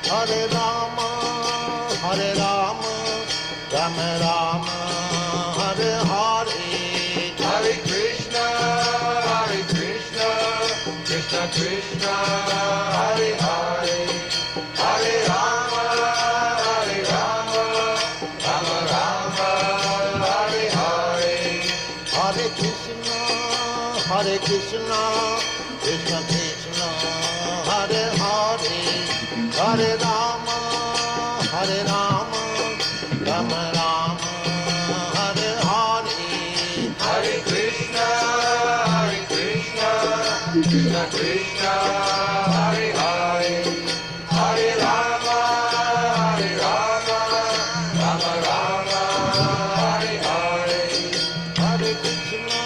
Hare Rama, Hare Rama, Rama Rama, Hare Hare, Hare Krishna, Krishna Krishna, Hare Hare, Hare Rama, Rama Rama, Hare Hare. Hare Krishna, Krishna Krishna, Hare Hare, Hare Rama, Rama Rama, Hare Hare. Hare Krishna, Krishna Krishna, Hare Hare, Hare Rama, Rama Rama, Hare Hare. Hare Krishna,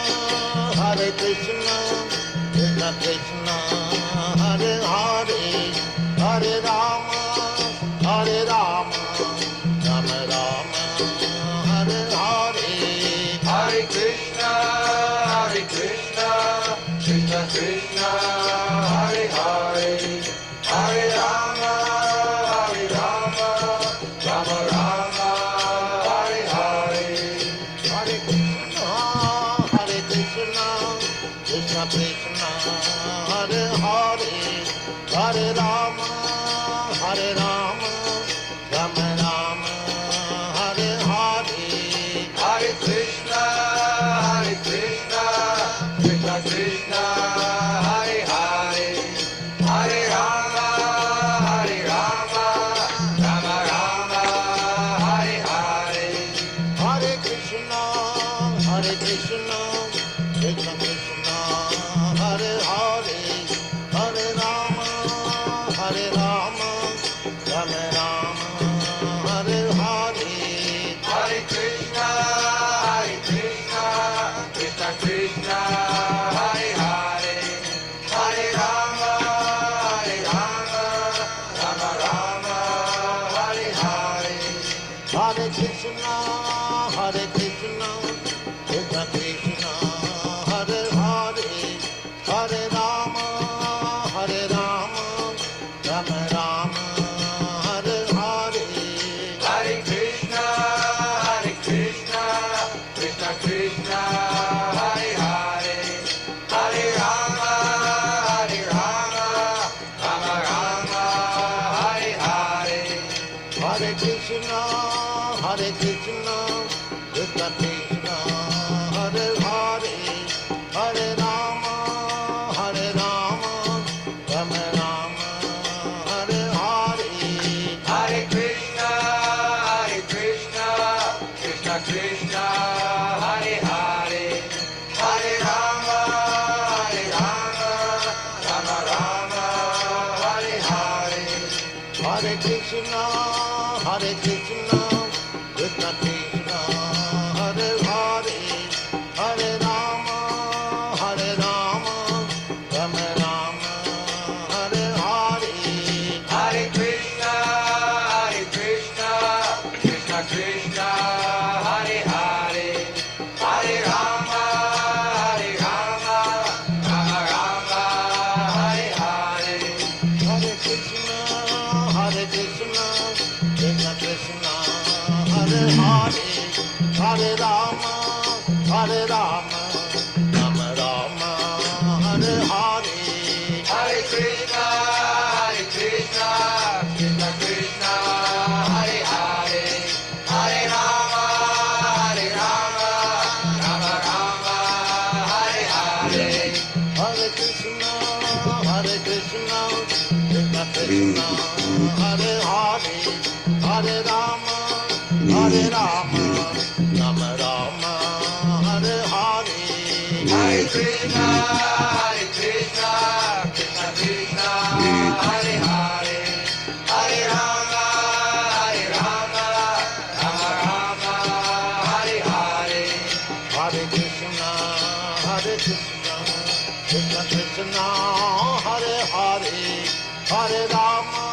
Krishna Krishna, Hare Hare, Hare Rama, Rama Rama, Hare Hare. Hare Krishna, Krishna Krishna, Hare Hare, Hare Rama, Rama Rama, Hare Hare. Hare Krishna, Krishna Krishna, Hare Hare, Hare Rama, Rama Rama, Hare Hare. Hare Krishna, Krishna Krishna, Hare Hare, Hare Rama, Rama Rama, Hare Hare. Hare Krishna, Krishna Krishna, Hare Hare, Hare Rama, Rama Rama, Hare Hare. Hare Krishna, Krishna Krishna, Hare Hare, Hare Rama, Rama Rama, Hare Hare. Hare Krishna, Krishna Krishna, Hare Hare, Hare Rama, Rama Rama, Hare Hare. Hare Krishna, Krishna Krishna, Hare Hare, Hare Rama, Rama Rama, Hare Hare. Hare Krishna, Krishna Krishna, Hare Hare, Hare Rama, Rama Rama, Hare Hare. Hare Krishna, Krishna Krishna, Hare Hare, Hare Rama, Rama Rama, Hare Hare. Hare Krishna, Krishna Krishna, Hare Hare, Hare Rama, Rama Rama, Hare Hare. Hare Krishna, Krishna Krishna, Hare Hare, Hare Rama, Rama Rama, Hare Hare. Hare Krishna, Krishna Krishna, Hare Hare, Hare Rama, Rama Rama, Hare Hare. Hare Krishna, Krishna Krishna, Hare Hare, Hare Rama, Rama Rama, Hare Hare. Hare Krishna, Krishna Krishna, Hare Hare, Hare Rama, Rama Rama, Hare Hare. Hare Krishna, Krishna Krishna, Hare Hare, Hare Rama, Rama Rama, Hare Hare. Hare Krishna, Krishna Krishna, Hare Hare, Hare Rama,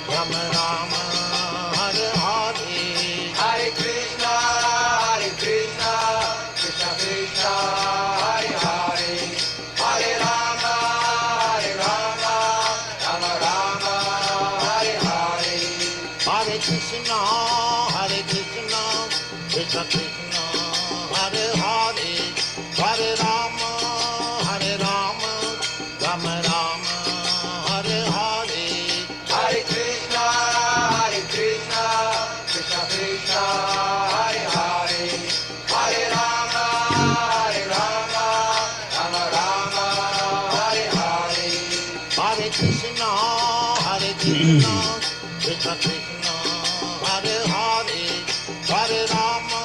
Rama Rama, Hare Hare. Hare Krishna, Krishna Krishna, Hare Krishna, Krishna Krishna, Hare Hare, Hare Rama, Rama Rama, Hare Hare, Hare Krishna, Krishna Krishna, Hare Hare, Hare Rama, Rama Rama, Hare Hare. Hare Krishna, Krishna Krishna, Hare Hare, Hare Rama,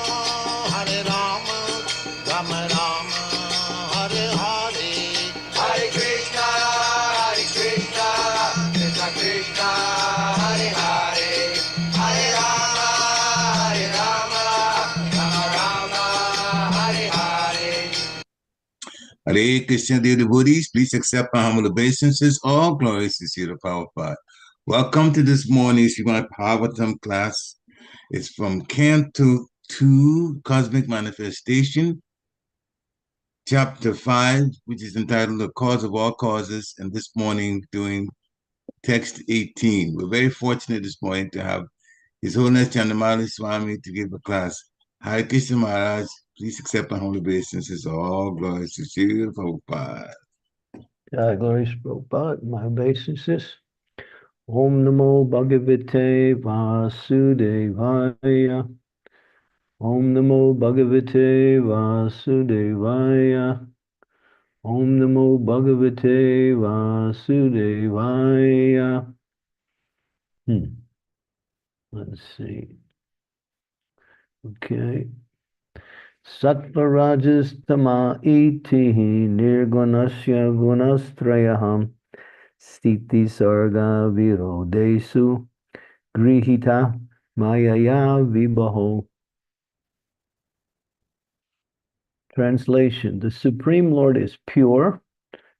Rama Rama, Hare Hare. Hare Krishna, Krishna Krishna, Hare Hare, Hare Rama, Rama Rama, Hare Hare. Hare Krishna, dear devotees, please accept my humble obeisances. All glories to the power of God. Welcome to this morning's Srimad Bhagavatam class. It's from Canto 2, Cosmic Manifestation, Chapter 5, which is entitled The Cause of All Causes, and this morning doing text 18. We're very fortunate this morning to have His Holiness Candramauli Swami to give a class. Hare Krishna Maharaj, please accept my humble obeisances. All glories to Srila Prabhupada. Glories Prabhupada, my obeisances. Om Namo Bhagavate Vasudevaya. Om Namo Bhagavate Vasudevaya. Om Namo Bhagavate Vasudevaya. Let's see. Okay. Sattva Tama iti nirgunasya gunastrayaham stiti sarga virodesu grihita mayaya vibaho. Translation: the Supreme Lord is pure,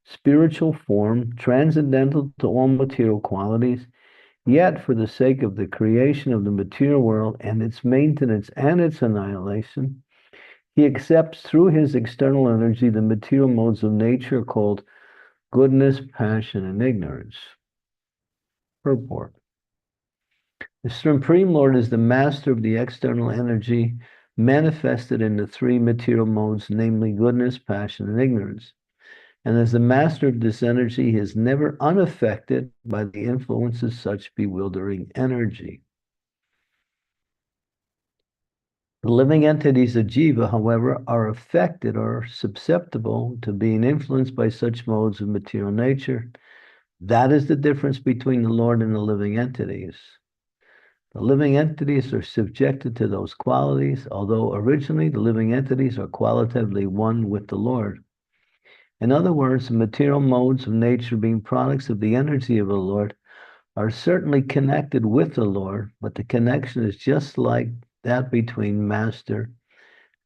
spiritual form, transcendental to all material qualities, yet for the sake of the creation of the material world and its maintenance and its annihilation, he accepts through his external energy the material modes of nature called goodness, passion, and ignorance. Purport: the Supreme Lord is the master of the external energy manifested in the three material modes, namely goodness, passion, and ignorance. And as the master of this energy, he is never unaffected by the influence of such bewildering energy. The living entities of Jiva, however, are affected or susceptible to being influenced by such modes of material nature. That is the difference between the Lord and the living entities. The living entities are subjected to those qualities, although originally the living entities are qualitatively one with the Lord. In other words, the material modes of nature, being products of the energy of the Lord, are certainly connected with the Lord, but the connection is just like that between master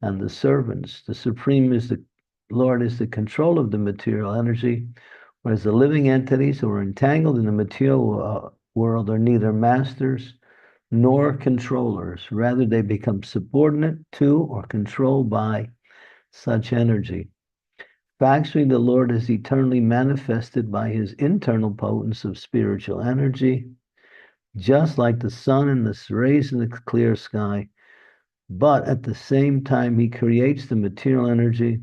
and the servants. The Supreme Lord is the control of the material energy, whereas the living entities who are entangled in the material world are neither masters nor controllers. Rather, they become subordinate to or controlled by such energy. Factually, the Lord is eternally manifested by his internal potence of spiritual energy, just like the sun and the rays in the clear sky. But at the same time, he creates the material energy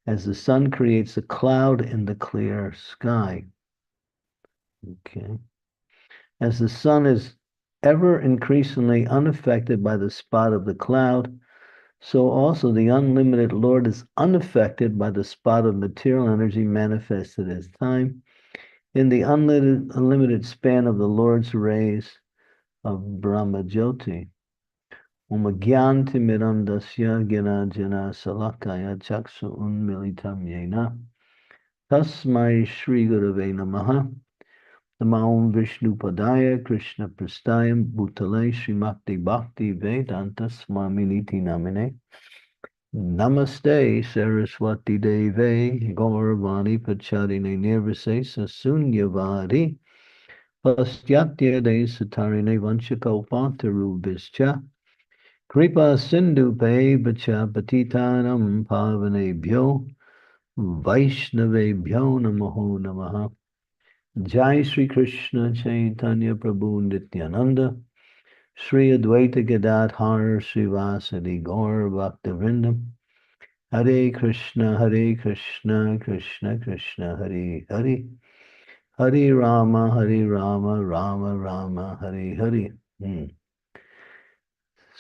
as the sun creates a cloud in the clear sky. Okay. As the sun is ever increasingly unaffected by the spot of the cloud, so also the unlimited Lord is unaffected by the spot of material energy manifested as time in the unlimited span of the Lord's rays of Brahma Jyoti. Umagyanti mirandasya ginajana salakaya chaksu unmilitam yena tasmai Shri Gurave Namaha. Namo Vishnu Padaya Krishna Prastayam Bhutale Srimakti Bhakti Vedanta Swami Niti Namine Namaste Saraswati Deve Gauravani Pacharine Nirvisesa Sunyavadi Pastyatya De Satarine Vanchakopataru Vischa Kripa Sindhu Pe Bacha Patitanam Pavanebhyo Vaishnavebhyo Namaho Namaha. Jai Shri Krishna Chaitanya Prabhu Nityananda Sri Advaita Gadadhar Srivasadi Gaur Bhaktivinoda. Hare Krishna, Krishna Krishna, Hare Hare. Hare Rama, Rama Rama, Hare Hare.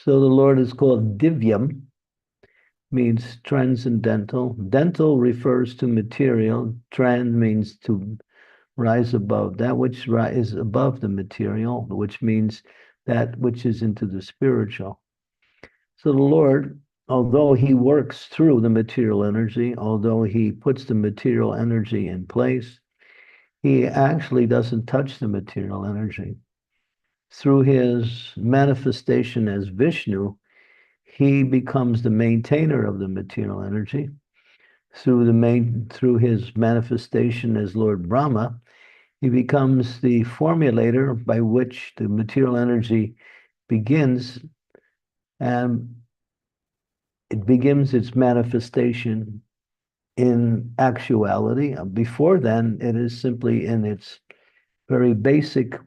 So the Lord is called Divyam, means transcendental. Dental refers to material. Trans means to rise above. That which is above the material, which means that which is into the spiritual. So the Lord, although he works through the material energy, although he puts the material energy in place, he actually doesn't touch the material energy. Through his manifestation as Vishnu, he becomes the maintainer of the material energy. Through his manifestation as Lord Brahma, he becomes the formulator by which the material energy begins, and it begins its manifestation in actuality. Before then, it is simply in its very basic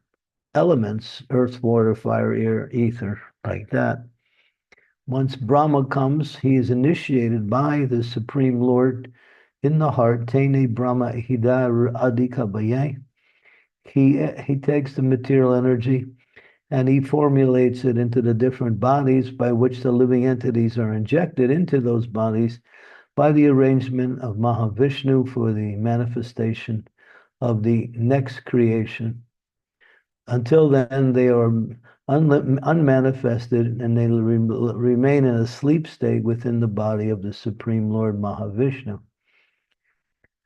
elements: earth, water, fire, air, ether, like that. Once Brahma comes, he is initiated by the Supreme Lord in the heart. Tene Brahma Hidar Adhika Baye. He takes the material energy and he formulates it into the different bodies by which the living entities are injected into those bodies by the arrangement of Mahavishnu for the manifestation of the next creation. Until then, they are unmanifested, and they remain in a sleep state within the body of the Supreme Lord Mahavishnu.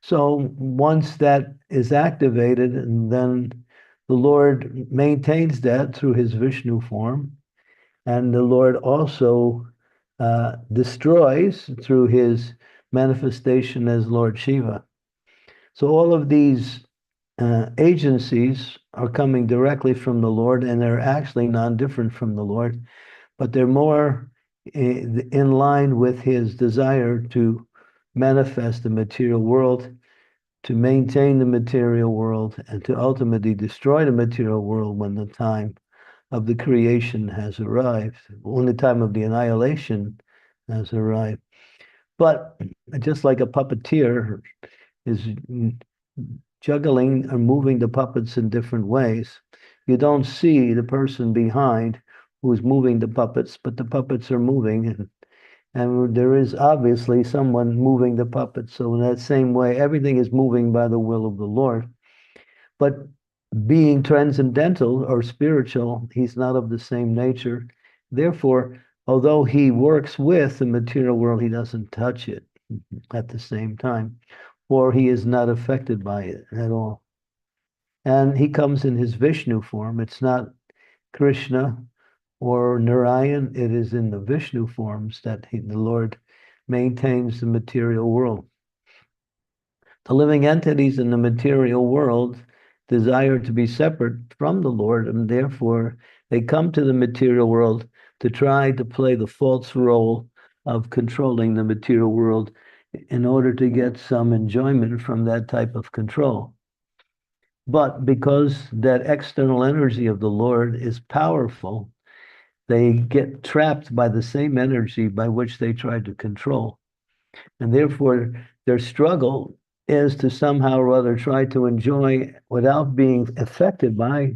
So once that is activated, and then the Lord maintains that through his Vishnu form, and the Lord also destroys through his manifestation as Lord Shiva. So all of these agencies are coming directly from the Lord, and they're actually non-different from the Lord, but they're more in line with his desire to manifest the material world, to maintain the material world, and to ultimately destroy the material world when the time of the creation has arrived, when the time of the annihilation has arrived. But just like a puppeteer is juggling or moving the puppets in different ways, you don't see the person behind who's moving the puppets, but the puppets are moving, and there is obviously someone moving the puppets. So in that same way, everything is moving by the will of the Lord. But being transcendental or spiritual, he's not of the same nature. Therefore, although he works with the material world, he doesn't touch it at the same time, or he is not affected by it at all. And he comes in his Vishnu form. It's not Krishna or Narayan. It is in the Vishnu forms that the Lord maintains the material world. The living entities in the material world desire to be separate from the Lord, and therefore they come to the material world to try to play the false role of controlling the material world in order to get some enjoyment from that type of control. But because that external energy of the Lord is powerful, they get trapped by the same energy by which they try to control. And therefore, their struggle is to somehow or other try to enjoy without being affected by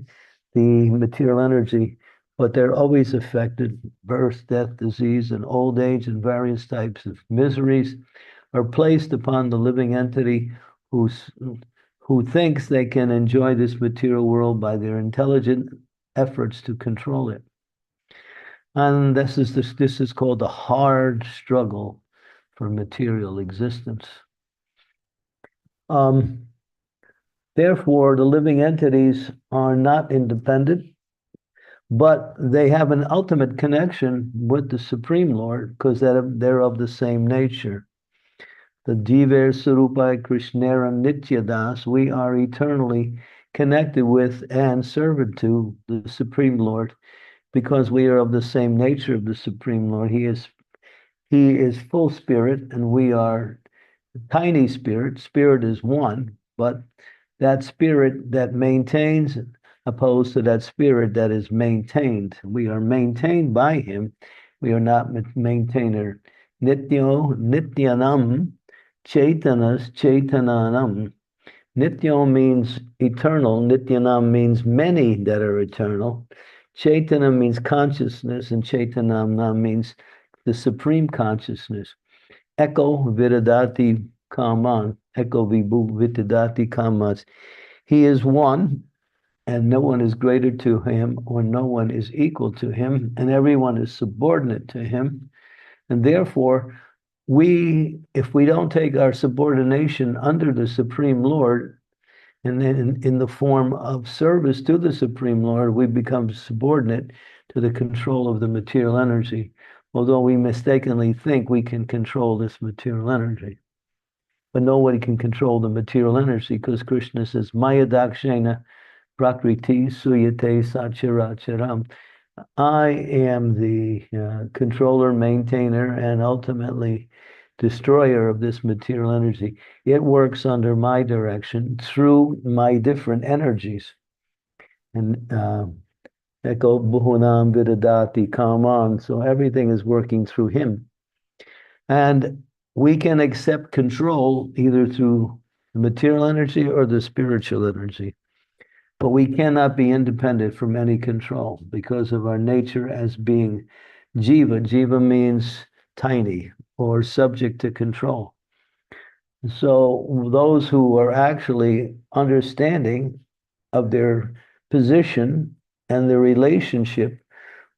the material energy, but they're always affected. Birth, death, disease, and old age, and various types of miseries are placed upon the living entity who thinks they can enjoy this material world by their intelligent efforts to control it. And this is called the hard struggle for material existence. Therefore, the living entities are not independent, but they have an ultimate connection with the Supreme Lord because they're of the same nature. The Jiver Sarupai Krishnera Nityadas, we are eternally connected with and served to the Supreme Lord because we are of the same nature of the Supreme Lord. He is full spirit and we are tiny spirit. Spirit is one, but that spirit that maintains opposed to that spirit that is maintained. We are maintained by him. We are not maintainer. Nityo nityanam chaitanas chaitananam. Nityo means eternal. Nityanam means many that are eternal. Chaitana means consciousness, and Chaitanam means the supreme consciousness. Eko vidadati kaman. Eko vibhu vidadati kamas. He is one, and no one is greater to him, or no one is equal to him, and everyone is subordinate to him. And therefore, if we don't take our subordination under the Supreme Lord, and then in the form of service to the Supreme Lord, we become subordinate to the control of the material energy, although we mistakenly think we can control this material energy. But nobody can control the material energy, because Krishna says, Maya dakshena prakriti suyate sacharacharam. I am the controller, maintainer, and ultimately destroyer of this material energy. It works under my direction through my different energies. And Eko Bhuvanam Vidadati Kaman. So everything is working through him. And we can accept control either through the material energy or the spiritual energy. But we cannot be independent from any control because of our nature as being jiva. Jiva means tiny or subject to control. So those who are actually understanding of their position and their relationship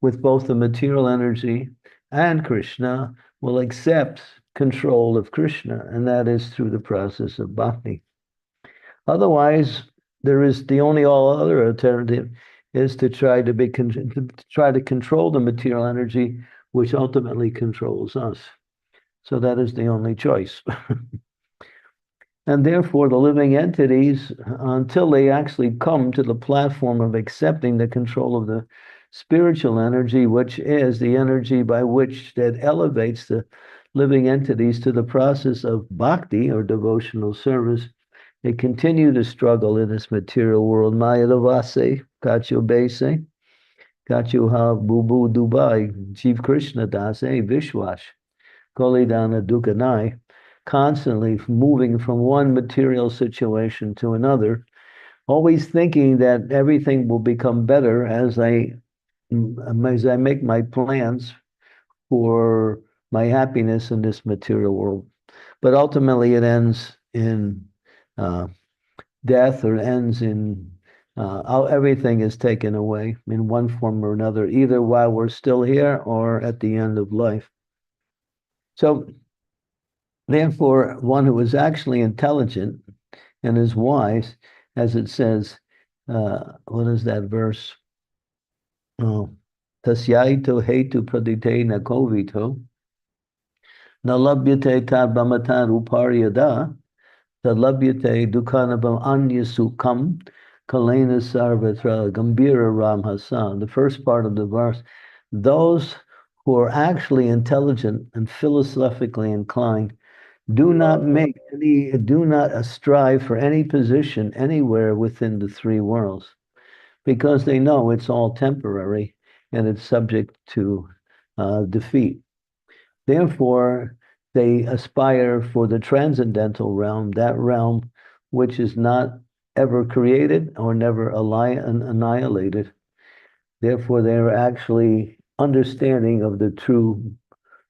with both the material energy and Krishna will accept control of Krishna, and that is through the process of bhakti. Otherwise, there is the only all other alternative is to try to control the material energy, which ultimately controls us. So that is the only choice. And therefore, the living entities, until they actually come to the platform of accepting the control of the spiritual energy, which is the energy by which that elevates the living entities to the process of bhakti or devotional service, they continue to struggle in this material world. Maya Davase, Kacho Bese, Kacho Ha Bubu Dubai, Jiv Krishna Dase, Vishwash, Kolidana Dukanai, constantly moving from one material situation to another, always thinking that everything will become better as I make my plans for my happiness in this material world. But ultimately it ends in death, or ends in everything is taken away in one form or another, either while we're still here or at the end of life. So therefore, one who is actually intelligent and is wise, as it says, what is that verse? Oh, tasyaito hetu pradite nakovito nalabhyate tadbhamatan uparyada tadlabhyate dukhanabam anyasukam kalena sarvatra gambira ramhasa. The first part of the verse, those who are actually intelligent and philosophically inclined do not strive for any position anywhere within the three worlds, because they know it's all temporary and it's subject to defeat. Therefore, they aspire for the transcendental realm, that realm which is not ever created or never annihilated. Therefore, they are actually understanding of the true,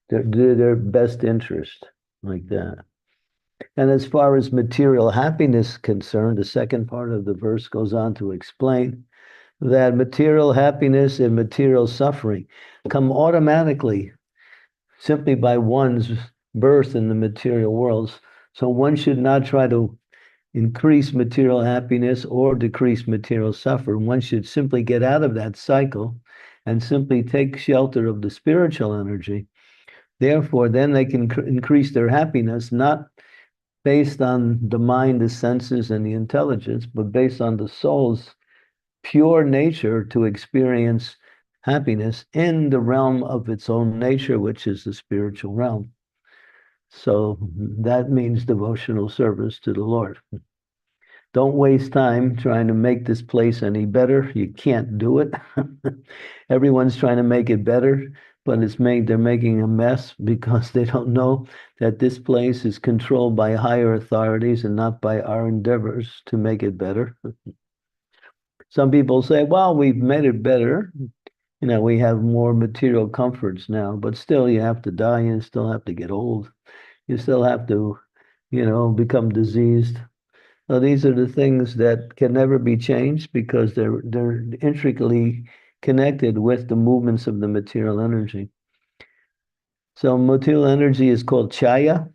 their best interest, like that. And as far as material happiness is concerned, the second part of the verse goes on to explain that material happiness and material suffering come automatically simply by one's birth in the material worlds. So one should not try to increase material happiness or decrease material suffering. One should simply get out of that cycle and simply take shelter of the spiritual energy. Therefore, then they can increase their happiness, not based on the mind, the senses, and the intelligence, but based on the soul's pure nature to experience happiness in the realm of its own nature, which is the spiritual realm. So that means devotional service to the Lord. don't waste time trying to make this place any better. You can't do it. Everyone's trying to make it better, but they're making a mess because they don't know that this place is controlled by higher authorities and not by our endeavors to make it better. Some people say, well, we've made it better. We have more material comforts now, but still you have to die, you still have to get old, you still have to, become diseased. So these are the things that can never be changed because they're intricately connected with the movements of the material energy. So material energy is called chaya.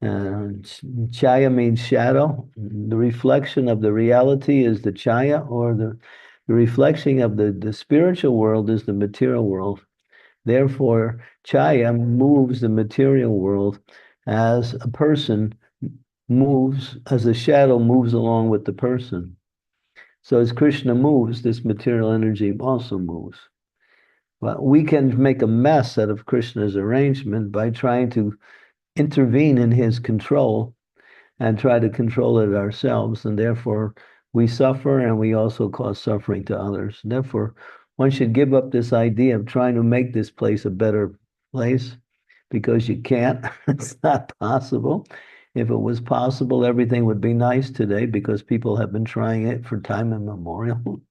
Chaya means shadow. The reflection of the reality is the chaya, or the reflection of the spiritual world is the material world. Therefore, chaya moves the material world as a person moves, as a shadow moves along with the person. So as Krishna moves, this material energy also moves. But we can make a mess out of Krishna's arrangement by trying to intervene in his control and try to control it ourselves. And therefore, we suffer and we also cause suffering to others. Therefore, one should give up this idea of trying to make this place a better place because you can't. It's not possible. If it was possible, everything would be nice today because people have been trying it for time immemorial.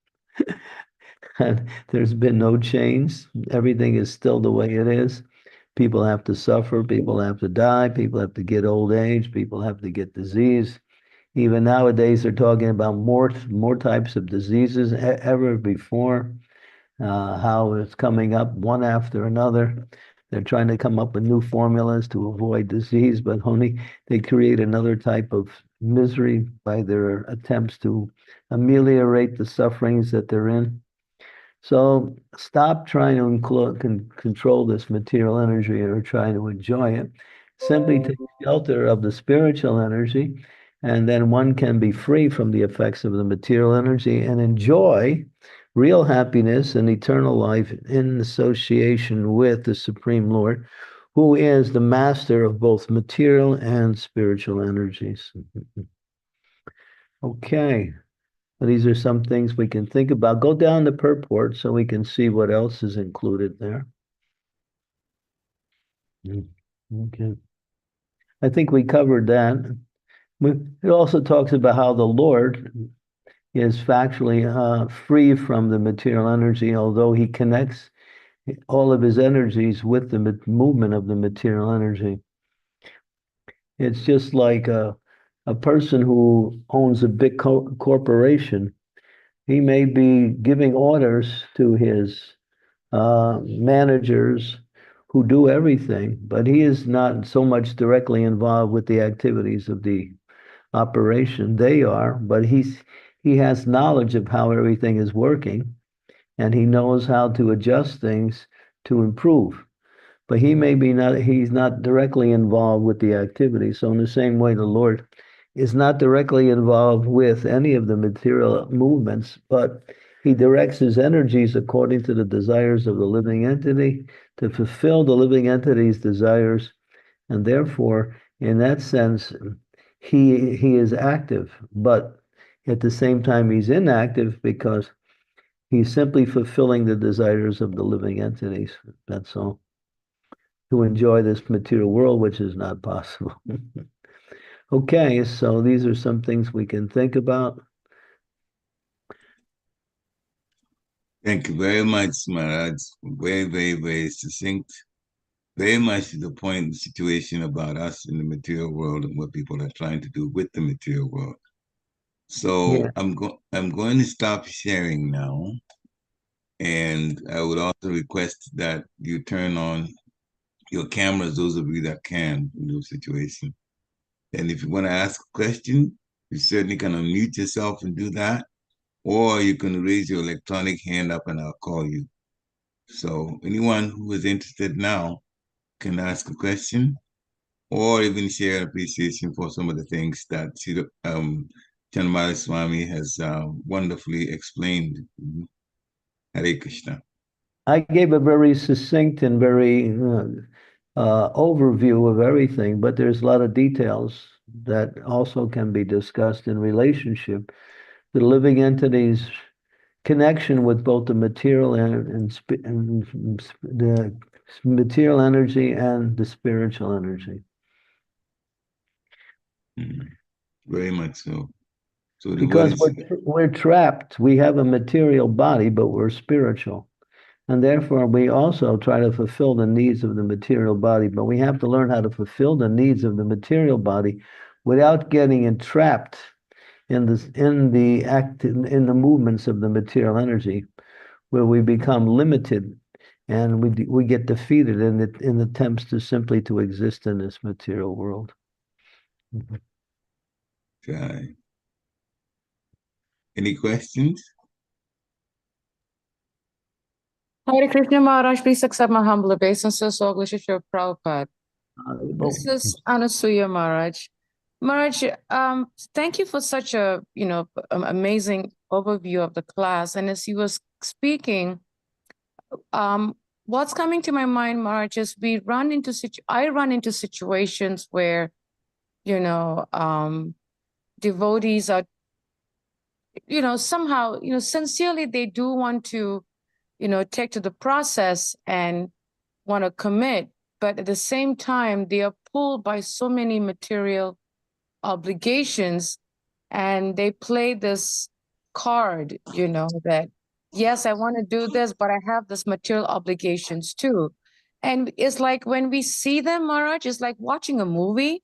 And there's been no change. Everything is still the way it is. People have to suffer, people have to die, people have to get old age, people have to get disease. Even nowadays, they're talking about more types of diseases ever before, how it's coming up one after another. They're trying to come up with new formulas to avoid disease, but only they create another type of misery by their attempts to ameliorate the sufferings that they're in. So stop trying to control this material energy or trying to enjoy it. Simply take shelter of the spiritual energy, and then one can be free from the effects of the material energy and enjoy real happiness and eternal life in association with the Supreme Lord, who is the master of both material and spiritual energies. Okay. These are some things we can think about. Go down the purport so we can see what else is included there. Okay. I think we covered that. It also talks about how the Lord is factually free from the material energy, although he connects all of his energies with the movement of the material energy. It's just like a person who owns a big corporation. He may be giving orders to his managers who do everything, but he is not so much directly involved with the activities of the operation. They are, but he has knowledge of how everything is working, and he knows how to adjust things to improve. But he's not directly involved with the activity. So in the same way, the Lord is not directly involved with any of the material movements, but he directs his energies according to the desires of the living entity to fulfill the living entity's desires. And therefore, in that sense, he is active, but at the same time, he's inactive because he's simply fulfilling the desires of the living entities. That's all. To enjoy this material world, which is not possible. Okay, so these are some things we can think about. Thank you very much, Maharaj. Very, very, very succinct. Very much to the point, the situation about us in the material world and what people are trying to do with the material world. So Yeah. I'm going to stop sharing now. And I would also request that you turn on your cameras, those of you that can in those situations. And if you want to ask a question, you certainly can unmute yourself and do that. Or you can raise your electronic hand up and I'll call you. So anyone who is interested now can ask a question or even share appreciation for some of the things that Candramauli Swami has wonderfully explained. Hare Krishna. I gave a very succinct and very overview of everything, but there's a lot of details that also can be discussed in relationship. The living entities connection with both the material and the material energy and the spiritual energy. Very much so. So the Because words, we're trapped. We have a material body, but we're spiritual. And therefore, we also try to fulfill the needs of the material body, but we have to learn how to fulfill the needs of the material body without getting entrapped in the movements of the material energy, where we become limited and we get defeated in attempts to simply to exist in this material world. try. Any questions? Hare Krishna Maharaj, please accept my humble obeisances, all glory to Prabhupada. This is Anasuya Maharaj. Maharaj, thank you for such a amazing overview of the class. And as he was speaking, what's coming to my mind, Maharaj, is I run into situations where, devotees are, somehow, sincerely they do want to, take to the process and want to commit, but at the same time, they are pulled by so many material obligations, and they play this card, that, yes, I want to do this, but I have this material obligations too. And it's like when we see them, Maharaj, it's like watching a movie,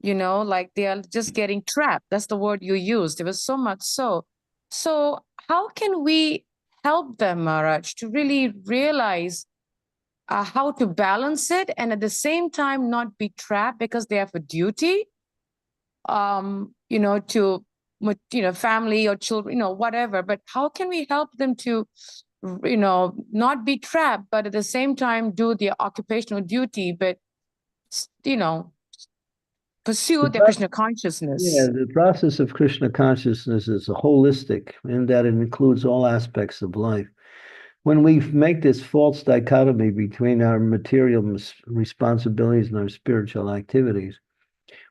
like they are just getting trapped. That's the word you used. It was so much so. So how can we help them, Maharaj, to really realize how to balance it and at the same time not be trapped because they have a duty, to, family or children, whatever. But how can we help them to, not be trapped, but at the same time do their occupational duty, but, pursue their Krishna consciousness? Yeah, the process of Krishna consciousness is a holistic in that it includes all aspects of life. When we make this false dichotomy between our material responsibilities and our spiritual activities,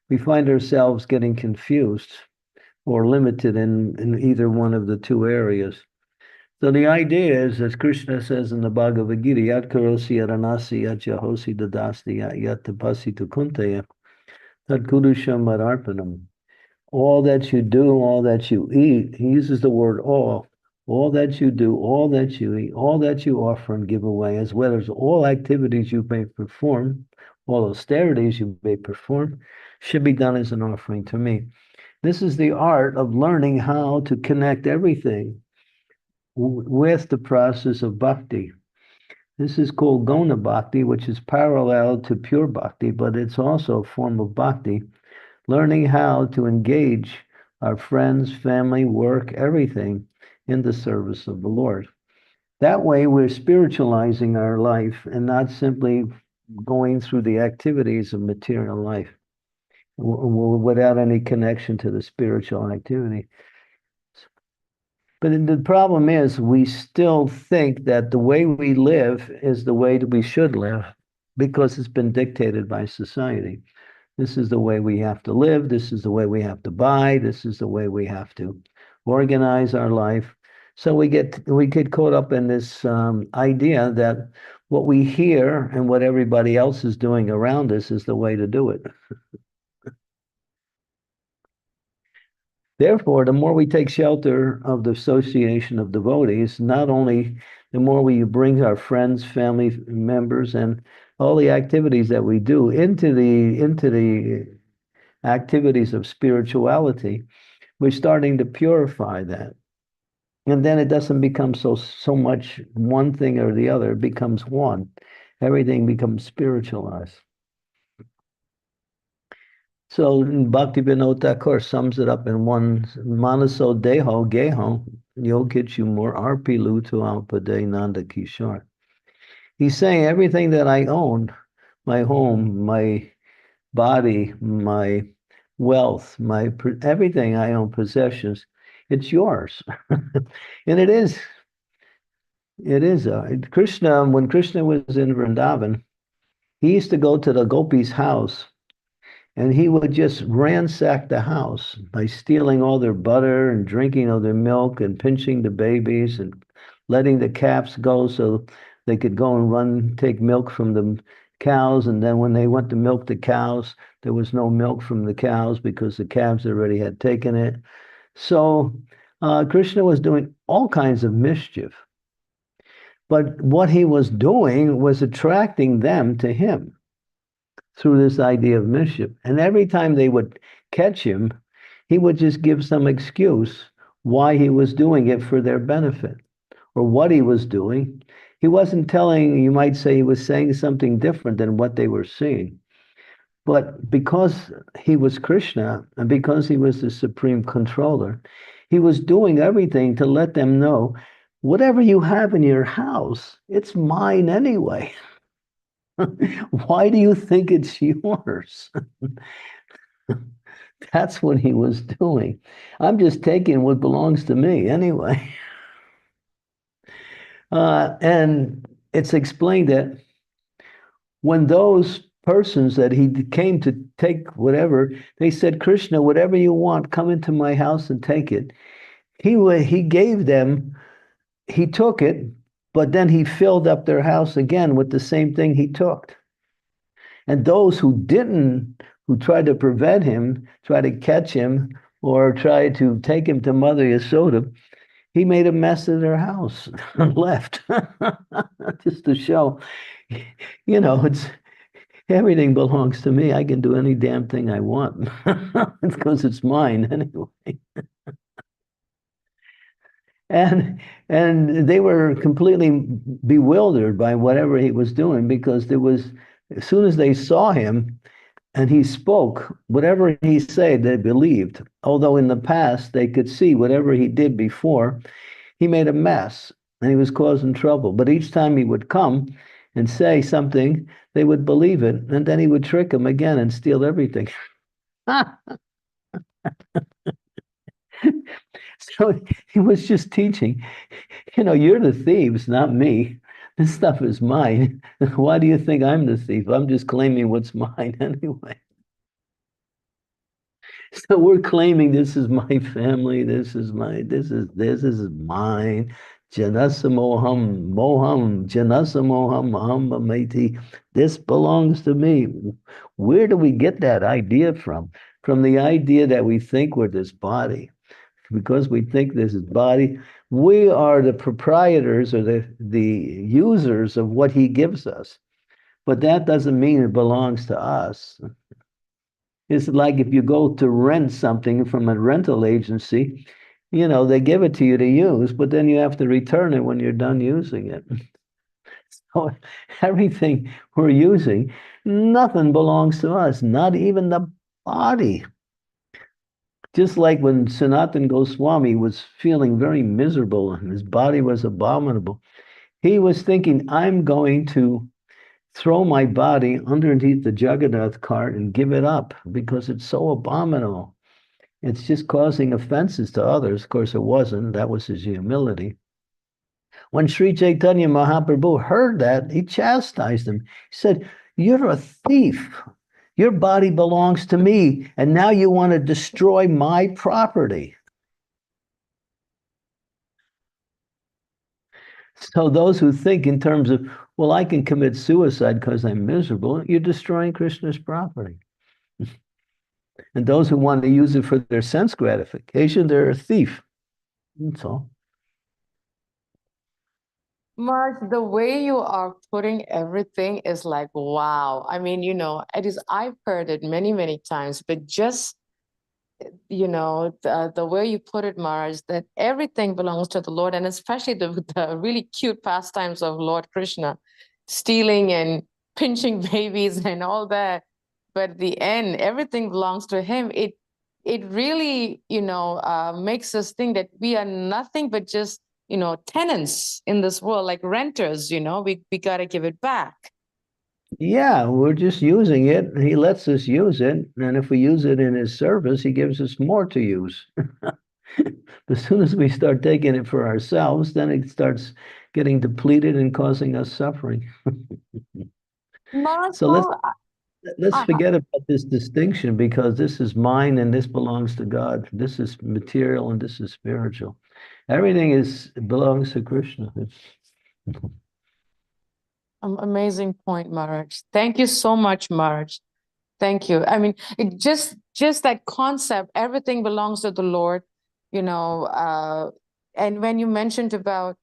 we find ourselves getting confused or limited in either one of the two areas. So the idea is, as Krishna says in the Bhagavad Gita, Yat karosi aranasi yat jahosi dadasti yat tapasi tukuntaya tad kurusham arpanam. All that you do, all that you eat, he uses the word all that you do, all that you eat, all that you offer and give away, as well as all activities you may perform, all austerities you may perform, should be done as an offering to me. This is the art of learning how to connect everything with the process of bhakti. This is called Gona Bhakti, which is parallel to pure bhakti, but it's also a form of bhakti, learning how to engage our friends, family, work, everything in the service of the Lord. That way, we're spiritualizing our life and not simply going through the activities of material life without any connection to the spiritual activity. But the problem is, we still think that the way we live is the way that we should live because it's been dictated by society. This is the way we have to live. This is the way we have to buy. This is the way we have to organize our life. So we get caught up in this idea that what we hear and what everybody else is doing around us is the way to do it. Therefore, the more we take shelter of the association of devotees, not only the more we bring our friends, family members, and all the activities that we do into the activities of spirituality, we're starting to purify that. And then it doesn't become so much one thing or the other, it becomes one. Everything becomes spiritualized. So Bhaktivinoda Thakur sums it up in one Manaso Deho Geho Yogichu Mur Arpilu to Alpade Nanda Kishore. He's saying everything that I own, my home, my body, my wealth, everything I own, possessions, it's yours. And it is. It is. Krishna, when Krishna was in Vrindavan, he used to go to the gopis' house and he would just ransack the house by stealing all their butter and drinking all their milk and pinching the babies and letting the calves go so they could go and run, take milk from the cows. And then when they went to milk the cows, there was no milk from the cows because the calves already had taken it. So Krishna was doing all kinds of mischief. But what he was doing was attracting them to him through this idea of mischief. And every time they would catch him, he would just give some excuse why he was doing it for their benefit or what he was doing. He wasn't telling, you might say, he was saying something different than what they were seeing. But because he was Krishna and because he was the supreme controller, he was doing everything to let them know whatever you have in your house, it's mine anyway. Why do you think it's yours? That's what he was doing. I'm just taking what belongs to me anyway. And it's explained that when those persons that he came to take whatever, they said, Krishna, whatever you want, come into my house and take it. He gave them, he took it, but then he filled up their house again with the same thing he took. And those who didn't, who tried to prevent him, try to catch him, or try to take him to Mother Yasoda, he made a mess of their house and left. Just to show, it's everything belongs to me. I can do any damn thing I want. It's because it's mine anyway. And they were completely bewildered by whatever he was doing, because there was, as soon as they saw him and he spoke, whatever he said, they believed. Although in the past they could see whatever he did before, he made a mess and he was causing trouble. But each time he would come and say something, they would believe it, and then he would trick them again and steal everything. So he was just teaching, you're the thieves, not me. This stuff is mine. Why do you think I'm the thief? I'm just claiming what's mine anyway. So we're claiming this is my family, this is mine. Janasamoham, moham, janasamoham, maham mameti. This belongs to me. Where do we get that idea from? From the idea that we think we're this body. Because we think this is body, we are the proprietors or the users of what he gives us. But that doesn't mean it belongs to us. It's like if you go to rent something from a rental agency, they give it to you to use, but then you have to return it when you're done using it. So everything we're using, nothing belongs to us, not even the body. Just like when Sanatana Goswami was feeling very miserable and his body was abominable, he was thinking, I'm going to throw my body underneath the Jagannath cart and give it up because it's so abominable. It's just causing offenses to others. Of course, it wasn't. That was his humility. When Sri Chaitanya Mahaprabhu heard that, he chastised him. He said, you're a thief. Your body belongs to me, and now you want to destroy my property. So those who think in terms of, well, I can commit suicide because I'm miserable, you're destroying Krishna's property. And those who want to use it for their sense gratification, they're a thief. That's all. Mark, the way you are putting everything is like, wow. I mean, I've heard it many, many times, but just, the way you put it, Maharaj, that everything belongs to the Lord, and especially the really cute pastimes of Lord Krishna, stealing and pinching babies and all that. But at the end, everything belongs to him. It really, makes us think that we are nothing but just, tenants in this world, like renters, we got to give it back. Yeah, we're just using it. He lets us use it. And if we use it in his service, he gives us more to use. As soon as we start taking it for ourselves, then it starts getting depleted and causing us suffering. Mark, So let's Let's I- forget about this distinction, because this is mine and this belongs to God. This is material and this is spiritual. Everything belongs to Krishna. Amazing point, Maharaj. Thank you so much, Maharaj. Thank you. I mean, it just that concept, everything belongs to the Lord, and when you mentioned about,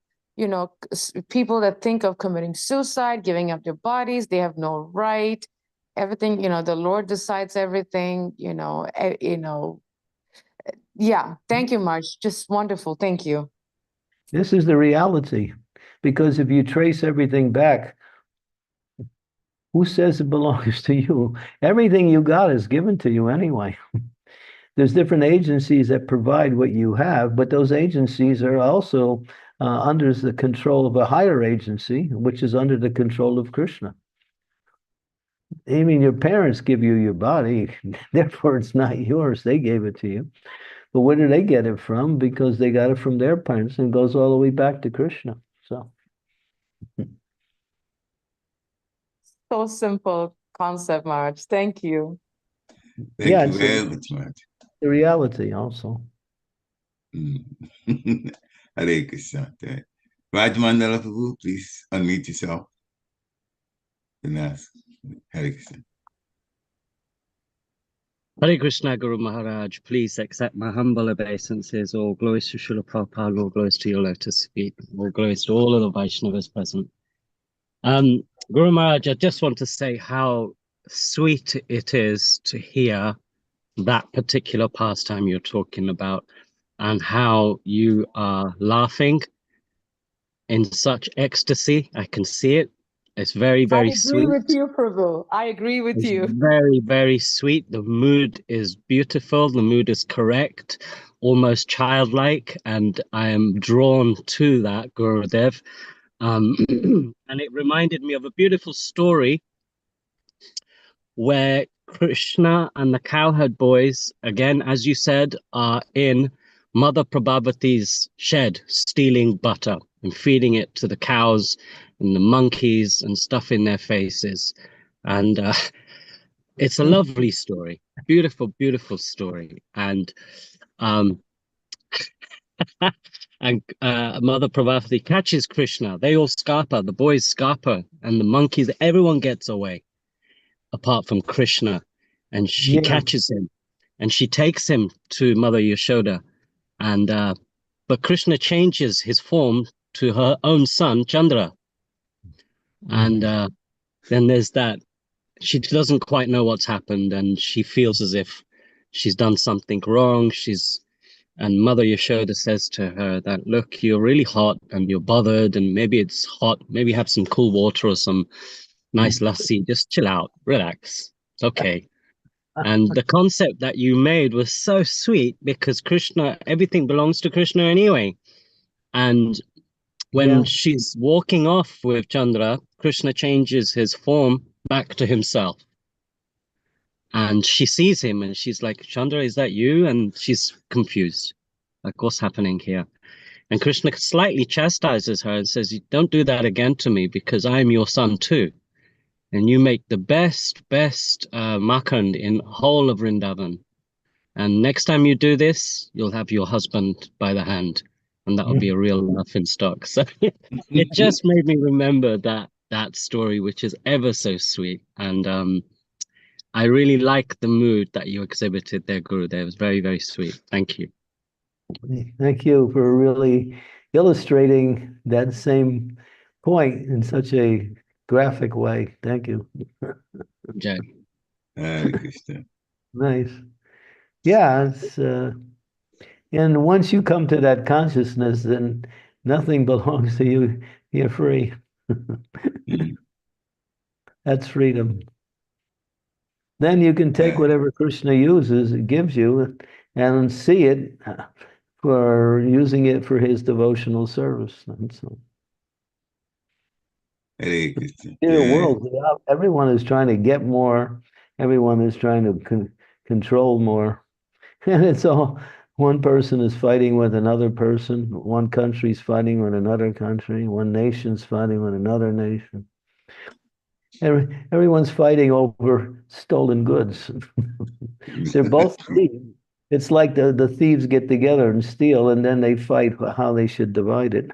people that think of committing suicide, giving up their bodies, they have no right. Everything, the Lord decides everything, yeah. Thank you, Marge. Just wonderful. Thank you. This is the reality, because if you trace everything back, who says it belongs to you? Everything you got is given to you anyway. There's different agencies that provide what you have, but those agencies are also under the control of a higher agency, which is under the control of Krishna. I mean, your parents give you your body, therefore it's not yours. They gave it to you. But where did they get it from? Because they got it from their parents, and it goes all the way back to Krishna. So So simple concept, Marge. Thank you. Thank yeah, you it's very much, Marge. the reality also. Hare Krishna. Raj Mandala Prabhu, please unmute yourself and ask. Hare Krishna. Hare Krishna, Guru Maharaj, please accept my humble obeisances. All glories to Srila Prabhupada, all glories to your lotus feet, all glories to all of the Vaishnavas present. Guru Maharaj, I just want to say how sweet it is to hear that particular pastime you're talking about, and how you are laughing in such ecstasy. I can see it. It's very, very sweet. I agree with you, Prabhu. I agree with It's you. very, very sweet. The mood is beautiful. The mood is correct, almost childlike, and I am drawn to that, Gurudev. And it reminded me of a beautiful story where Krishna and the cowherd boys, again, as you said, are in Mother Prabhavati's shed stealing butter and feeding it to the cows and the monkeys and stuff in their faces. And it's a lovely story, beautiful, beautiful story. And and Mother Prabhavati catches Krishna. They all scarper, the boys scarper, and the monkeys, everyone gets away apart from Krishna. And she catches him and she takes him to Mother Yashoda. And but Krishna changes his form to her own son, Chandra. And then there's that. She doesn't quite know what's happened, and she feels as if she's done something wrong. And Mother Yashoda says to her that, look, you're really hot and you're bothered, and maybe it's hot, maybe have some cool water or some nice lassi. Just chill out, relax. It's okay. And the concept that you made was so sweet, because Krishna, everything belongs to Krishna anyway. And when she's walking off with Chandra, Krishna changes his form back to himself. And she sees him and she's like, Chandra, is that you? And she's confused. Like, what's happening here? And Krishna slightly chastises her and says, don't do that again to me, because I'm your son too. And you make the best makand in whole of Vrindavan. And next time you do this, you'll have your husband by the hand. And that'll be a real laughing stock. So it just made me remember that story, which is ever so sweet. And I really like the mood that you exhibited there, Guru. That was very, very sweet. Thank you. Thank you for really illustrating that same point in such a graphic way. Thank you. Jai. Nice. Yeah, it's and once you come to that consciousness, then nothing belongs to you. You're free. That's freedom. Then you can take whatever Krishna uses, it gives you, and see it for using it for his devotional service. And so, in the world, everyone is trying to get more. Everyone is trying to control more. And it's all, one person is fighting with another person. One country's fighting with another country. One nation's fighting with another nation. Everyone's fighting over stolen goods. They're both thieves. It's like the thieves get together and steal, and then they fight how they should divide it.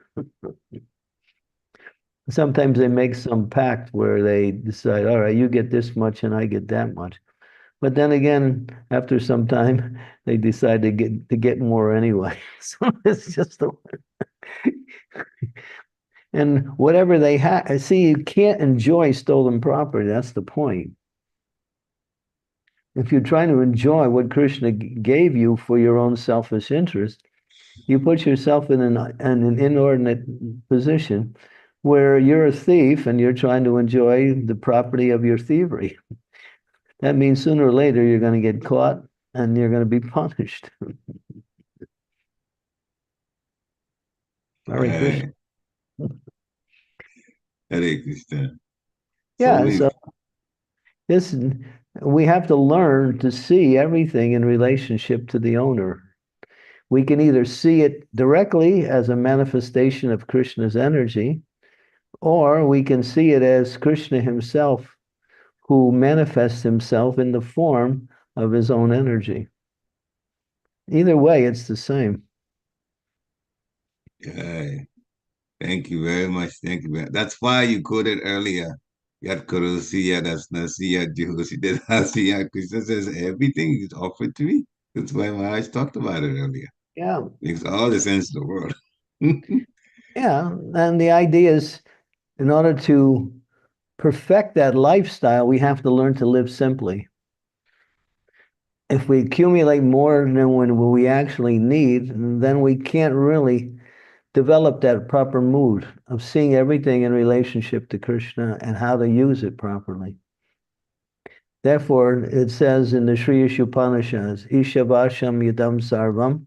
Sometimes they make some pact where they decide, all right, you get this much and I get that much. But then again, after some time, they decide to get more anyway. So it's just the and whatever they have. See, you can't enjoy stolen property. That's the point. If you're trying to enjoy what Krishna gave you for your own selfish interest, you put yourself in an inordinate position where you're a thief and you're trying to enjoy the property of your thievery. That means sooner or later you're going to get caught and you're going to be punished. Hare Krishna. Hare Krishna. Yeah, so this we have to learn to see everything in relationship to the owner. We can either see it directly as a manifestation of Krishna's energy, or we can see it as Krishna himself, who manifests himself in the form of his own energy. Either way, it's the same. Yeah. Thank you very much. Thank you. That's why you quoted earlier. Yat Kurusiya, that's Nasiya, Jehosi, Hasiya. Krishna says everything is offered to me. That's why Maharaj talked about it earlier. Yeah. Makes all the sense in the world. Yeah. And the idea is, in order to perfect that lifestyle, we have to learn to live simply. If we accumulate more than when we actually need, then we can't really develop that proper mood of seeing everything in relationship to Krishna and how to use it properly. Therefore, it says in the Sri Upanishads, Ishavasham yadam sarvam,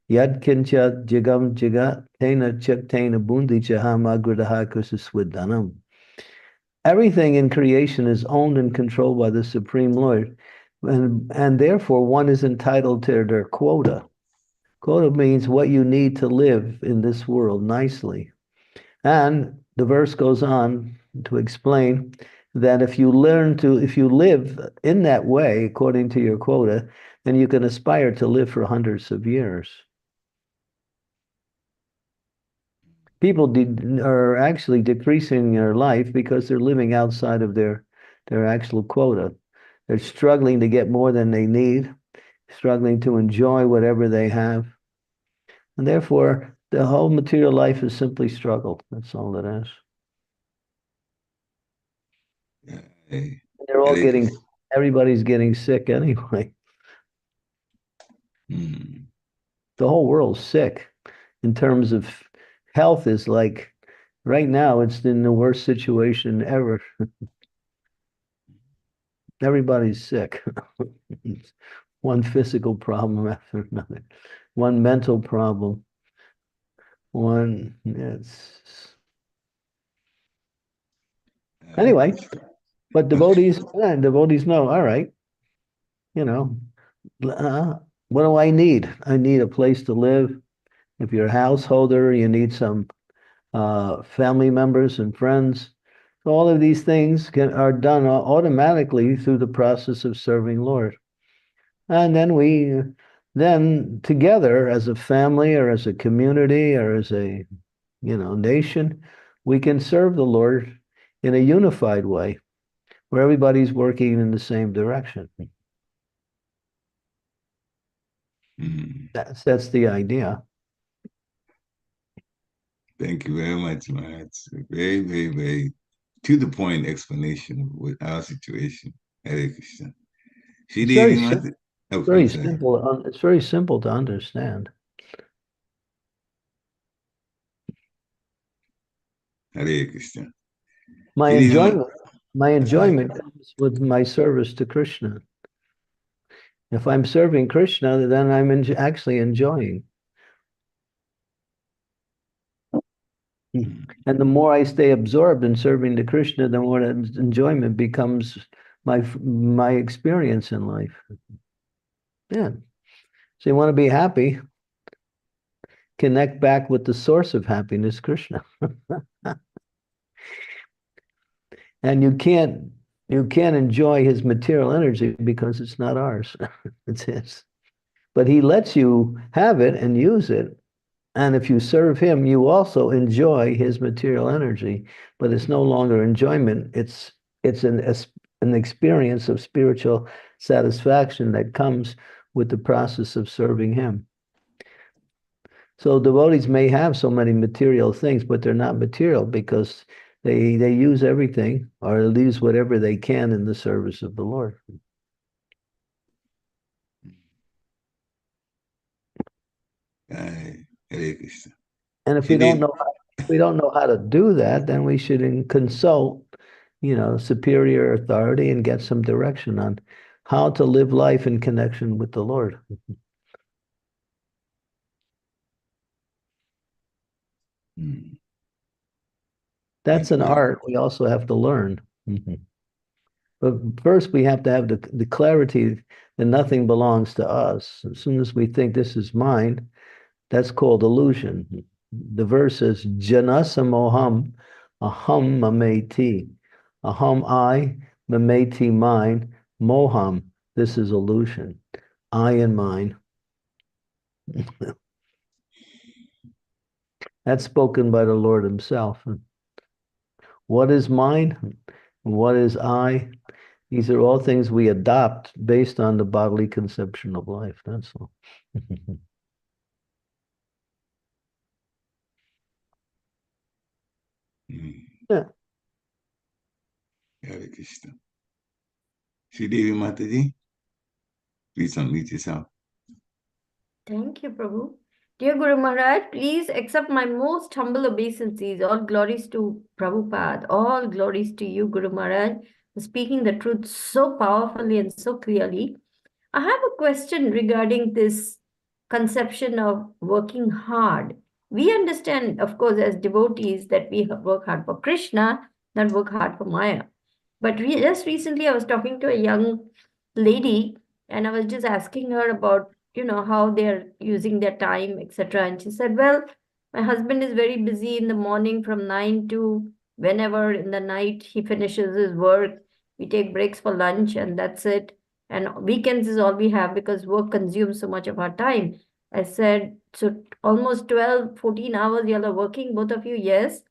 yad kincha jagam jagat, tena chaktena bundi jaham agradaha kusaswidanam. Everything in creation is owned and controlled by the Supreme Lord, and therefore one is entitled to their quota. Quota means what you need to live in this world nicely. And the verse goes on to explain that if you live in that way, according to your quota, then you can aspire to live for hundreds of years. People are actually decreasing their life because they're living outside of their actual quota. They're struggling to get more than they need, struggling to enjoy whatever they have. And therefore, the whole material life is simply struggle. That's all it is. They're all everybody's getting sick anyway. The whole world's sick in terms of health. Is like right now it's in the worst situation ever. Everybody's sick. One physical problem after another, one mental problem, anyway. But devotees know, all right, what do I need? I need a place to live. If you're a householder, you need some family members and friends. So all of these things are done automatically through the process of serving Lord. And then together as a family or as a community or as a, nation, we can serve the Lord in a unified way where everybody's working in the same direction. That's the idea. Thank you very much, man. It's a very, very, very to the point explanation with our situation. Hare Krishna. It's very simple. It's very simple to understand. Hare Krishna. My enjoyment comes with my service to Krishna. If I'm serving Krishna, then I'm actually enjoying. And the more I stay absorbed in serving to Krishna, the more that enjoyment becomes my experience in life. Yeah. So you want to be happy, connect back with the source of happiness, Krishna. And you can't enjoy his material energy because it's not ours. It's his. But he lets you have it and use it. And if you serve him, you also enjoy his material energy, but it's no longer enjoyment. It's an experience of spiritual satisfaction that comes with the process of serving him. So devotees may have so many material things, but they're not material because they use everything or use whatever they can in the service of the Lord. Hare Krishna. And if we don't know how to do that, then we should consult, superior authority and get some direction on how to live life in connection with the Lord. That's an art we also have to learn. But first, we have to have the clarity that nothing belongs to us. As soon as we think this is mine, that's called illusion. The verse says, Janasa moham, aham mameti. Aham I, mameti mine, moham. This is illusion. I and mine. That's spoken by the Lord himself. What is mine? What is I? These are all things we adopt based on the bodily conception of life. That's all. Yeah. Hare Krishna. Sri Devi Mataji, please unmute yourself. Thank you, Prabhu. Dear Guru Maharaj, please accept my most humble obeisances. All glories to Prabhupada. All glories to you, Guru Maharaj, for speaking the truth so powerfully and so clearly. I have a question regarding this conception of working hard. We understand, of course, as devotees that we work hard for Krishna, not work hard for Maya. But just recently, I was talking to a young lady and I was just asking her about, how they're using their time, etc. And she said, well, my husband is very busy in the morning from 9 to whenever in the night he finishes his work. We take breaks for lunch and that's it. And weekends is all we have because work consumes so much of our time. I said, so almost 12, 14 hours you all are working, both of you? Yes.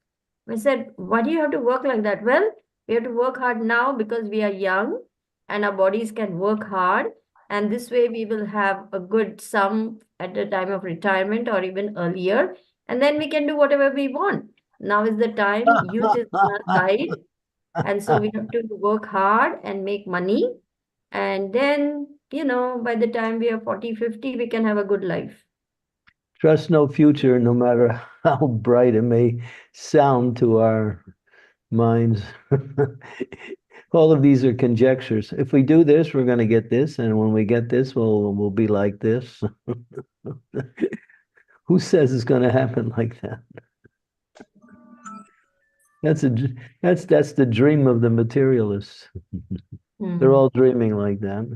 I said, why do you have to work like that? Well, we have to work hard now because we are young and our bodies can work hard. And this way we will have a good sum at the time of retirement or even earlier. And then we can do whatever we want. Now is the time. Youth is on our side. And so we have to work hard and make money. And then, by the time we are 40, 50, we can have a good life. Trust no future, no matter how bright it may sound to our minds. All of these are conjectures. If we do this, we're going to get this, and when we get this, we'll be like this. Who says it's going to happen like that? That's the dream of the materialists. They're all dreaming like that.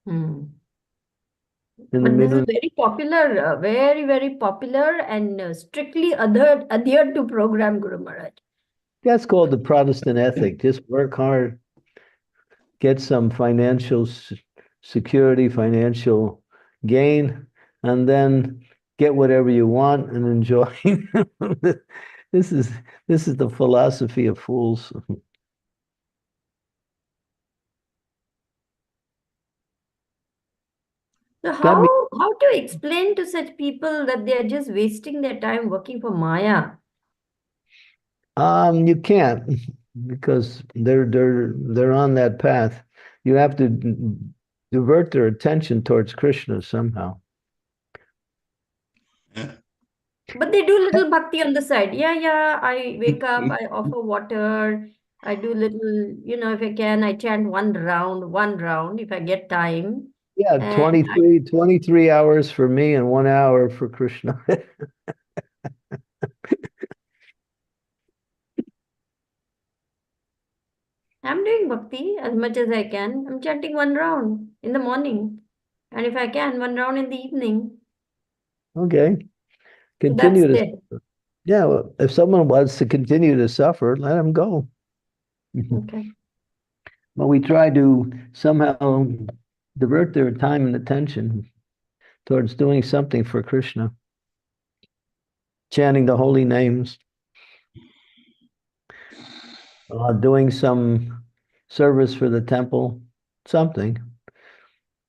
But this is very popular, very, very popular and strictly adhered to program, Guru Maharaj. That's called the Protestant ethic. Just work hard, get some financial security, financial gain, and then get whatever you want and enjoy. This is the philosophy of fools. So how to explain to such people that they are just wasting their time working for Maya? You can't, because they're on that path. You have to divert their attention towards Krishna somehow. But they do little bhakti on the side. Yeah, I wake up, I offer water, I do little, if I can, I chant one round if I get time. Yeah, And 23 hours for me and 1 hour for Krishna. I'm doing bhakti as much as I can. I'm chanting one round in the morning. And if I can, one round in the evening. Okay. So that's Continue to it. Yeah, well, if someone wants to continue to suffer, let them go. Okay. But we try to somehow divert their time and attention towards doing something for Krishna, chanting the holy names, doing some service for the temple, something.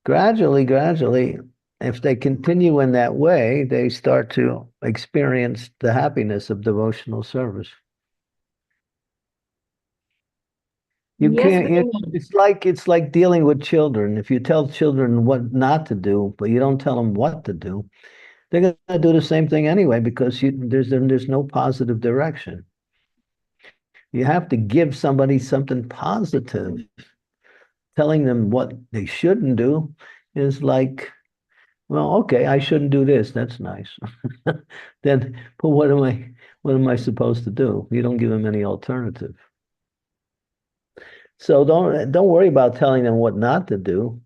Gradually, if they continue in that way, they start to experience the happiness of devotional service. You Yes, can't, Guru it's like dealing with children. If you tell children what not to do, but you don't tell them what to do, they're going to do the same thing anyway because there's no positive direction. You have to give somebody something positive. Telling them what they shouldn't do is like, well, okay, I shouldn't do this. That's nice. Then, but what am I supposed to do? You don't give them any alternative. So don't worry about telling them what not to do.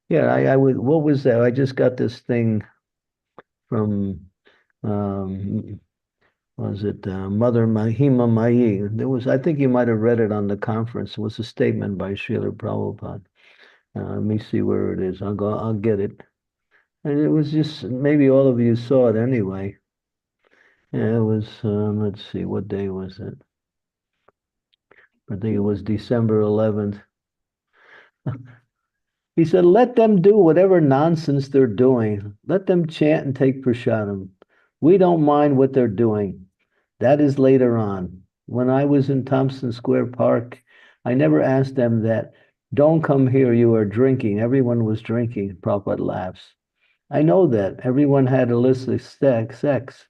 Yeah, I would. What was that? I just got this thing from was it Mother Mahima Mai? There was, I think you might have read it on the conference. It was a statement by Srila Prabhupada. Let me see where it is. I'll get it. And it was just, maybe all of you saw it anyway. Yeah, it was, let's see, what day was it? I think it was December 11th. He said, let them do whatever nonsense they're doing. Let them chant and take prasadam. We don't mind what they're doing. That is later on. When I was in Thompson Square Park, I never asked them that. Don't come here, you are drinking. Everyone was drinking. Prabhupada laughs. I know that. Everyone had illicit sex.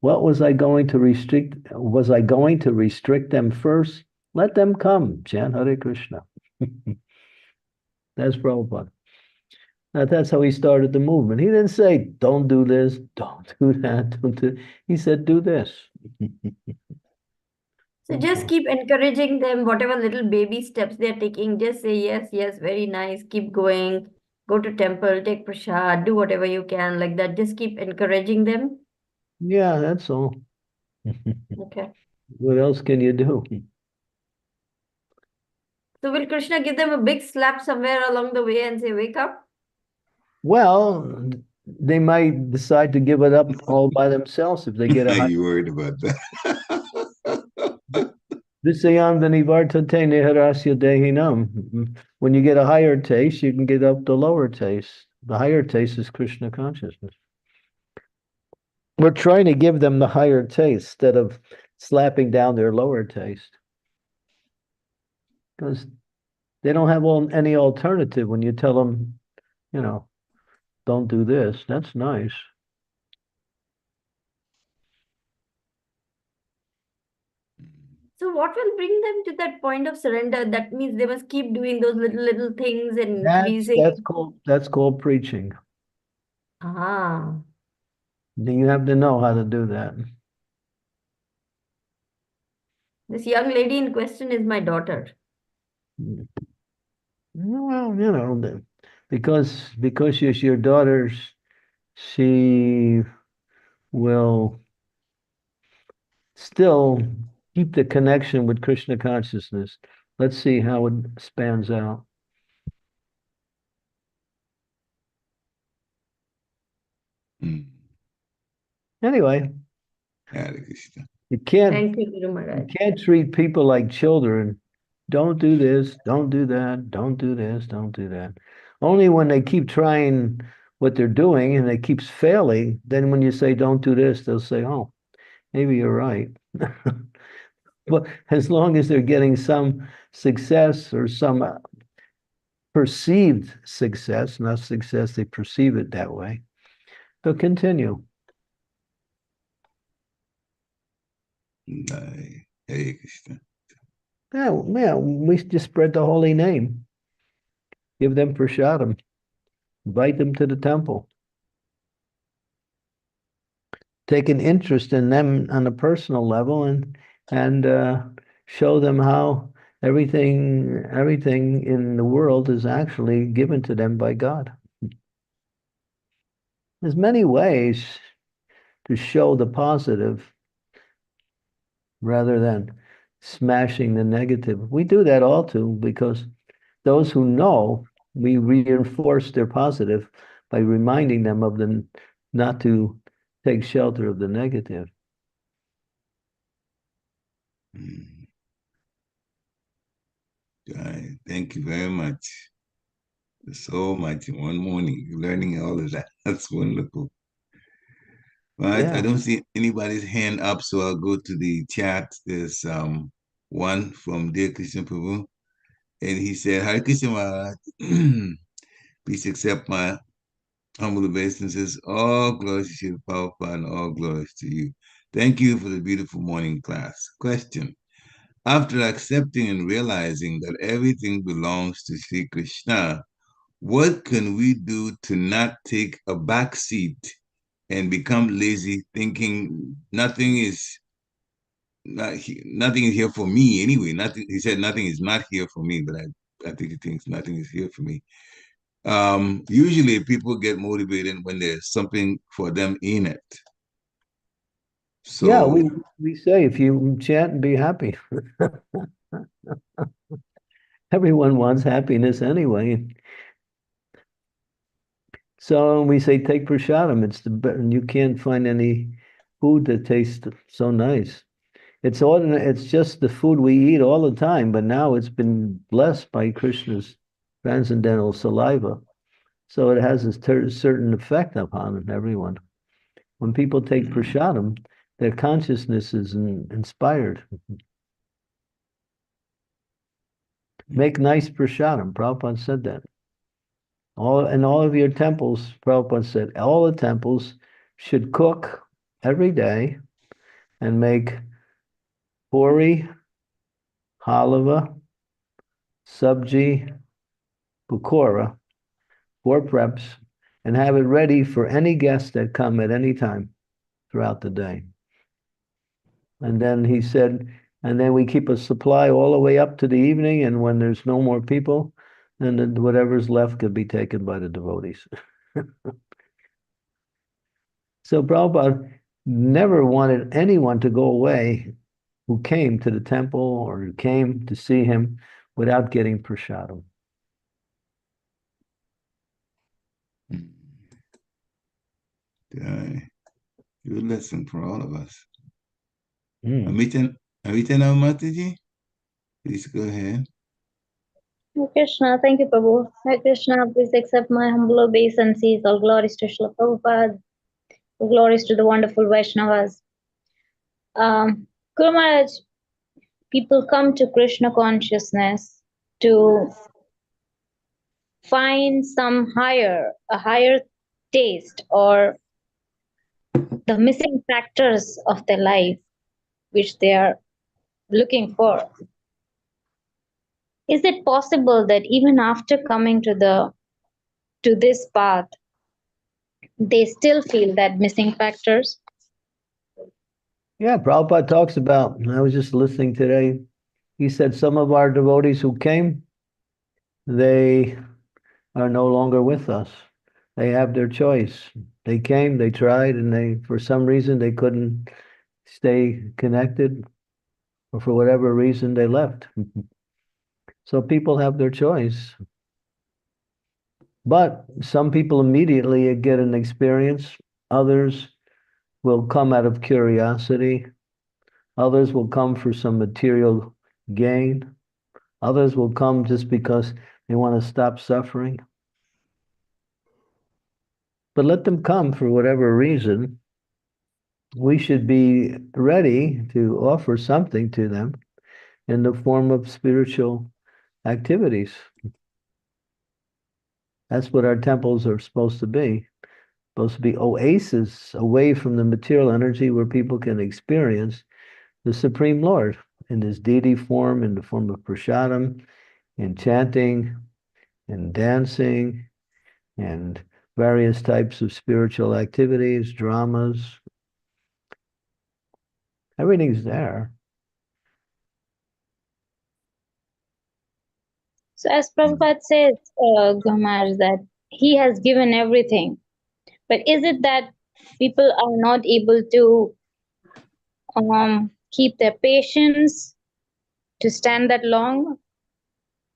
What was I going to restrict? Was I going to restrict them first? Let them come. Chant Hare Krishna. That's Prabhupada. Now, that's how he started the movement. He didn't say, don't do this, don't do that, don't do. He said, do this. So just keep encouraging them, whatever little baby steps they're taking. Just say, yes, yes, very nice. Keep going. Go to temple, take prasad, do whatever you can like that. Just keep encouraging them. Yeah, that's all. Okay. What else can you do? So will Krishna give them a big slap somewhere along the way and say, wake up? Well, they might decide to give it up all by themselves if they get a Are high. you worried about that? Visayandani vartate neharasya dehinam. When you get a higher taste, you can get up the lower taste. The higher taste is Krishna consciousness. We're trying to give them the higher taste instead of slapping down their lower taste. Because they don't have any alternative when you tell them, don't do this. That's nice. So what will bring them to that point of surrender? That means they must keep doing those little things and increasing. That's called preaching. Ah, You have to know how to do that. this young lady in question is my daughter. Well, because she's your daughter's, she will still keep the connection with Krishna consciousness. Let's see how it spans out. Mm. Anyway, Hare Krishna. you can't Thank you, Guru you Maharaj. can't treat people like children. Don't do this, don't do that, don't do this, don't do that. Only when they keep trying what they're doing and they keeps failing, then when you say don't do this, they'll say, oh, maybe you're right. But as long as they're getting some success or some perceived success, not success, they perceive it that way, they'll continue. Hare Krishna. Yeah, we just spread the holy name. Give them prasadam. Invite them to the temple. Take an interest in them on a personal level and show them how everything in the world is actually given to them by God. There's many ways to show the positive rather than smashing the negative. We do that all too, because those who know, we reinforce their positive by reminding them of the not to take shelter of the negative. Thank you very much. So much in one morning, learning all of that. That's wonderful. Right, I don't see anybody's hand up, so I'll go to the chat. There's one from Dear Christian Prabhu, and he said, Hare Krishna Maharaj, please accept my humble obeisances. All glories to you, Prabhupada, and all glories to you. Thank you for the beautiful morning class. Question. After accepting and realizing that everything belongs to Sri Krishna, what can we do to not take a back seat and become lazy, thinking nothing is here for me anyway? Nothing. He said nothing is not here for me, but I think he thinks nothing is here for me. Usually people get motivated when there's something for them in it. So yeah, we say if you chant and be happy. Everyone wants happiness anyway. So we say take prasadam. It's you can't find any food that tastes so nice. It's just the food we eat all the time, but now it's been blessed by Krishna's transcendental saliva. So it has a certain effect upon everyone. When people take prasadam, their consciousness is inspired. Make nice prasadam. Prabhupada said that. In all of your temples, Prabhupada said, all the temples should cook every day and make puri, halava, sabji, pakora, 4 preps, and have it ready for any guests that come at any time throughout the day. And then he said, and then we keep a supply all the way up to the evening, and when there's no more people, then whatever's left could be taken by the devotees. So Prabhupada never wanted anyone to go away who came to the temple or who came to see him without getting prasadam. Good lesson for all of us. Mm. Amita Mataji, please go ahead. Hare Krishna, thank you, Prabhu. Hare Krishna, please accept my humble obeisances. All glories to Srila Prabhupada. All glories to the wonderful Vaishnavas. Guru Maharaj, people come to Krishna consciousness to find a higher taste or the missing factors of their life, which they are looking for. Is it possible that even after coming to this path, they still feel that missing factors? Yeah, Prabhupada talks about, I was just listening today, he said some of our devotees who came, they are no longer with us. They have their choice. They came, they tried, and for some reason, they couldn't stay connected, or for whatever reason, they left. So people have their choice. But some people immediately get an experience. Others will come out of curiosity. Others will come for some material gain. Others will come just because they want to stop suffering. But let them come for whatever reason. We should be ready to offer something to them in the form of spiritual activities. That's what our temples are supposed to be. Supposed to be oases away from the material energy where people can experience the Supreme Lord in his deity form, in the form of prasadam, in chanting, in dancing, and various types of spiritual activities, dramas. Everything's there. So as Prabhupada says, Guru Maharaj, that he has given everything. But is it that people are not able to keep their patience to stand that long.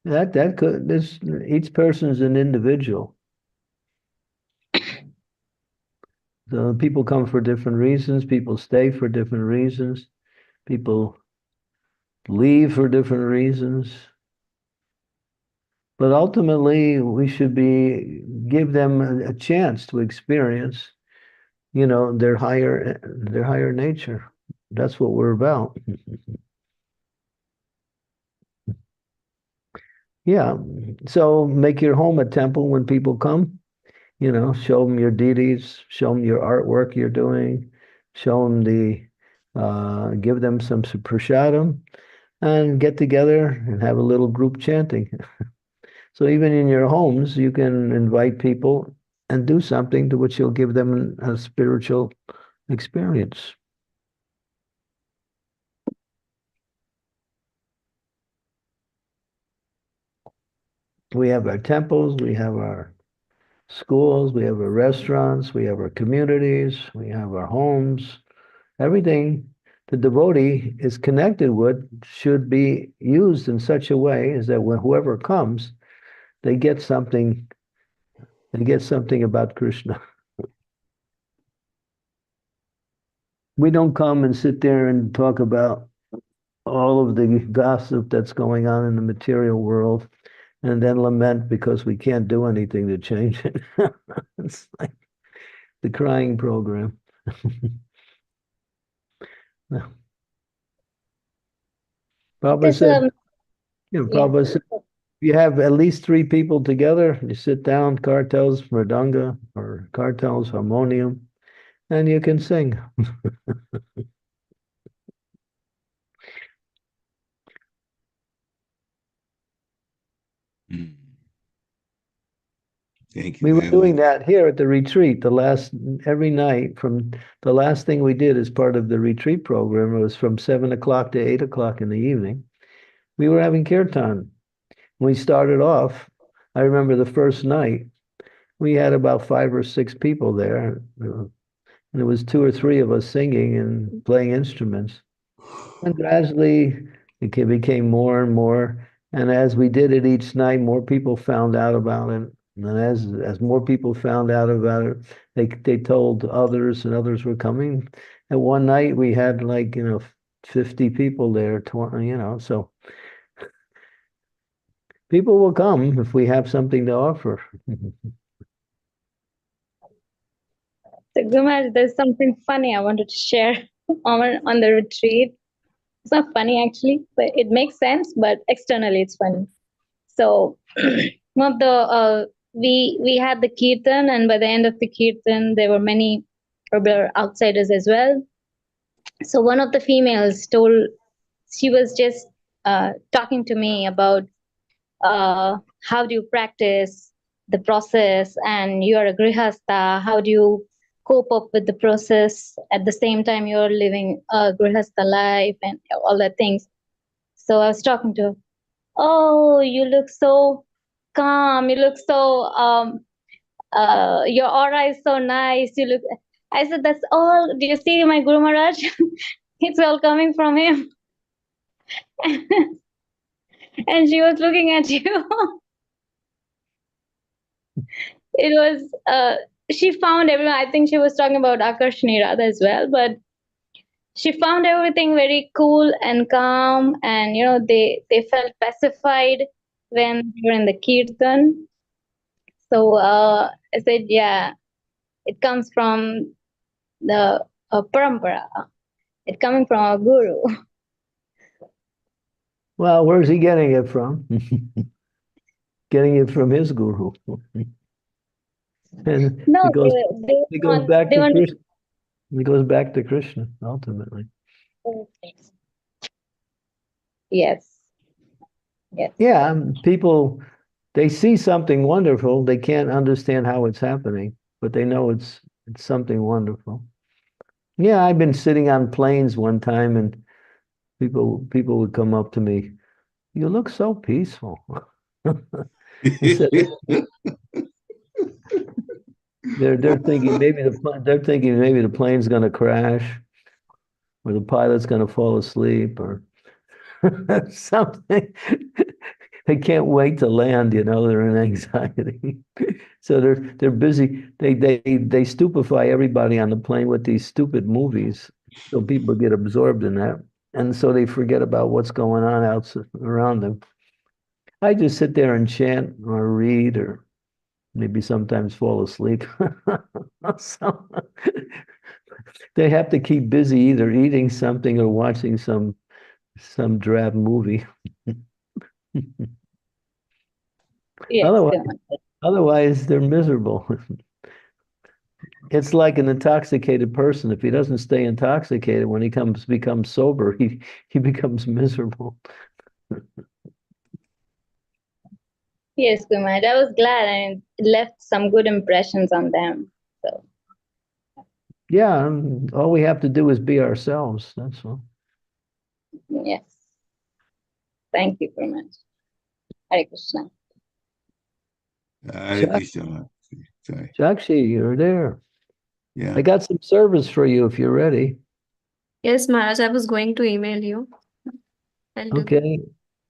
That could this each person is an individual. So people come for different reasons, people stay for different reasons, people leave for different reasons. But ultimately we should give them a chance to experience, their higher nature. That's what we're about. Yeah. So make your home a temple when people come. Show them your deities, show them your artwork you're doing, show them give them some prasadam, and get together and have a little group chanting. So even in your homes, you can invite people and do something to which you'll give them a spiritual experience. We have our temples, we have our schools, we have our restaurants, we have our communities, we have our homes. Everything the devotee is connected with should be used in such a way as that when whoever comes, they get something about Krishna. We don't come and sit there and talk about all of the gossip that's going on in the material world and then lament because we can't do anything to change it. It's like the crying program. Prabhupada said, Prabhupada said, if you have at least 3 people together, you sit down, kartals, mridanga, or kartals, harmonium, and you can sing. Thank you. We were doing that here at the retreat. Every night the last thing we did as part of the retreat program was from 7 o'clock to 8 o'clock in the evening. We were having kirtan. We started off, I remember the first night, we had about 5 or 6 people there. And it was 2 or 3 of us singing and playing instruments. And gradually it became more and more. And as we did it each night, more people found out about it. And as more people found out about it, they told others, and others were coming. And one night we had 50 people there, so people will come if we have something to offer. So Gumaraj, there's something funny I wanted to share on the retreat. It's not funny actually, but it makes sense, but externally it's funny. So one of the we had the kirtan, and by the end of the kirtan there were many other outsiders as well. So one of the females she was just talking to me about how do you practice the process, and you are a grihastha, how do you cope up with the process at the same time you're living a grihastha life and all that things. So I was talking to her, oh, you look so calm, you look so your aura is so nice, I said, that's all. Do you see my Guru Maharaj? It's all coming from him. And she was looking at you. It was she found everyone. I think she was talking about Akarshani Radha as well, but she found everything very cool and calm, and they felt pacified when they were in the kirtan. So I said, yeah, it comes from the parampara. It's coming from our guru. Well, where's he getting it from? Getting it from his guru. And No, it goes back to Krishna. It goes back to Krishna ultimately. Yes. Yeah, people, they see something wonderful. They can't understand how it's happening, but they know it's something wonderful. Yeah, I've been sitting on planes one time, and people would come up to me. You look so peaceful. I said, They're thinking maybe the plane's going to crash, or the pilot's going to fall asleep, or something. They can't wait to land. They're in anxiety. So they're busy. They stupefy everybody on the plane with these stupid movies, so people get absorbed in that, and so they forget about what's going on out around them. I just sit there and chant or read or maybe sometimes fall asleep. So they have to keep busy either eating something or watching some drab movie. Yes, Otherwise, Gurmaharaj. otherwise they're miserable. It's like an intoxicated person. If he doesn't stay intoxicated, when he becomes sober, he becomes miserable. Yes, Gurmaharaj. I was glad and it left some good impressions on them. So Yeah, all we have to do is be ourselves. That's all. yes. Thank you very much. Hare Krishna. Hare Krishna. Sorry. Jakshi, you're there. Yeah. I got some service for you if you're ready. Yes, Maharaj, I was going to email you. I'll do that. Okay.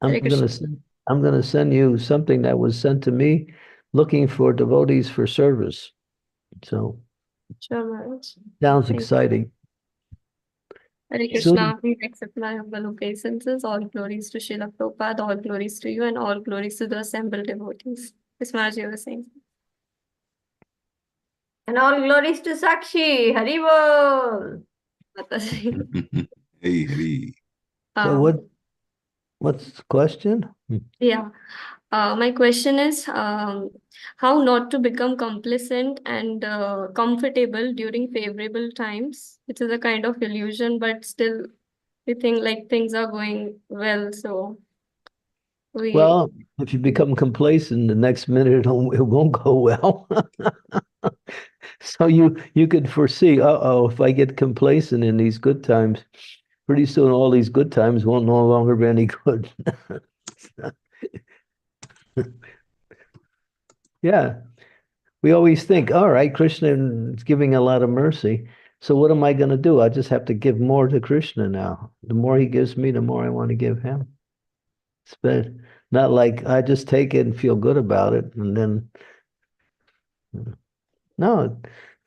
I'm Hare gonna Krishna. send you something that was sent to me looking for devotees for service. So Sure, Maharaj. sounds Thank you. exciting. Hare Soon, Krishna, please accept my humble obeisances. All glories to Srila Prabhupada, all glories to you, and all glories to the assembled devotees. Yes, Maharaj, you were saying. And all glories to Sakshi. Hari Bol. Mataji. Hey, hey. so what's the question? Yeah. My question is how not to become complacent and comfortable during favorable times. It is a kind of illusion, but still we think like things are going well. So we Well, if you become complacent, the next minute it won't go well. So you could foresee, if I get complacent in these good times, pretty soon all these good times won't no longer be any good. Yeah. We always think, all right, Krishna is giving a lot of mercy. So what am I going to do? I just have to give more to Krishna now. The more he gives me, the more I want to give him. It's not like I just take it and feel good about it. And then, no,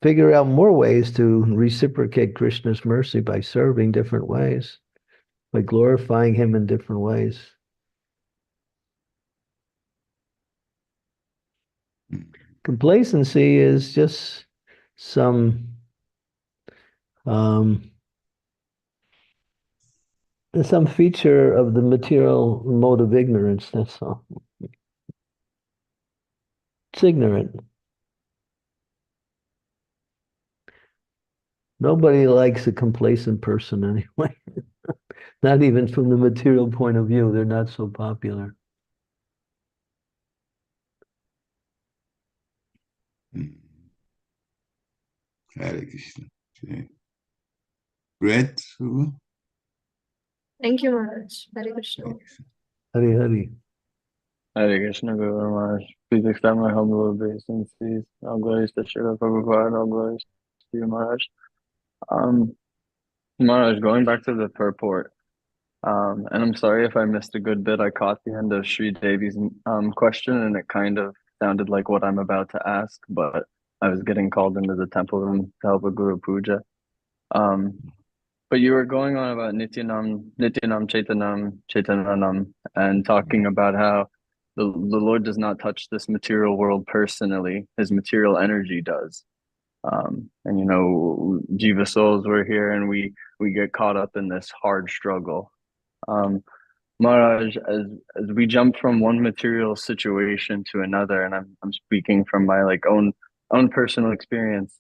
figure out more ways to reciprocate Krishna's mercy by serving different ways, by glorifying him in different ways. Complacency is just some feature of the material mode of ignorance. That's all. It's ignorant. Nobody likes a complacent person anyway. Not even from the material point of view, they're not so popular. Hare Krishna. Okay. Brett, who? thank you, Maharaj. Hare Krishna. Hari Hari. Hare Krishna, Guru Maharaj. Please accept my humble obeisances. All glories to Srila Prabhupada, all glories to you, Maharaj. Maharaj, going back to the purport, and I'm sorry if I missed a good bit. I caught the end of Sri Devi's question, and it kind of sounded like what I'm about to ask, but I was getting called into the temple room to help with Guru Puja. But you were going on about Nityanam, Chaitanam, Chaitananam, and talking about how the Lord does not touch this material world personally. His material energy does. And Jiva souls were here, and we get caught up in this hard struggle. Maharaj, as we jump from one material situation to another, and I'm speaking from my own personal experience.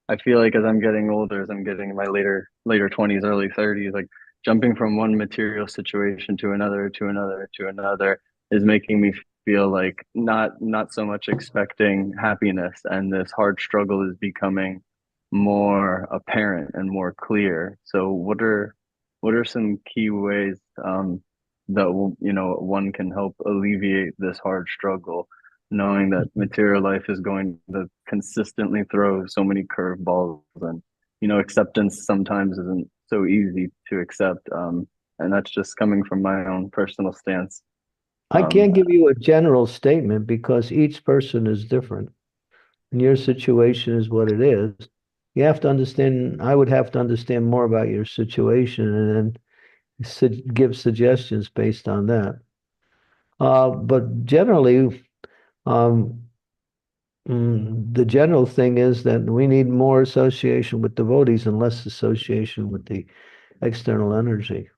I feel like as I'm getting older, as I'm getting in my later 20s, early 30s, like jumping from one material situation to another is making me feel like not so much expecting happiness, and this hard struggle is becoming more apparent and more clear. So what are some key ways that one can help alleviate this hard struggle, knowing that material life is going to consistently throw so many curveballs, and acceptance sometimes isn't so easy to accept. And that's just coming from my own personal stance. I can't give you a general statement because each person is different. And your situation is what it is. You have to understand, I would have to understand more about your situation and then give suggestions based on that. But generally, the general thing is that we need more association with devotees and less association with the external energy.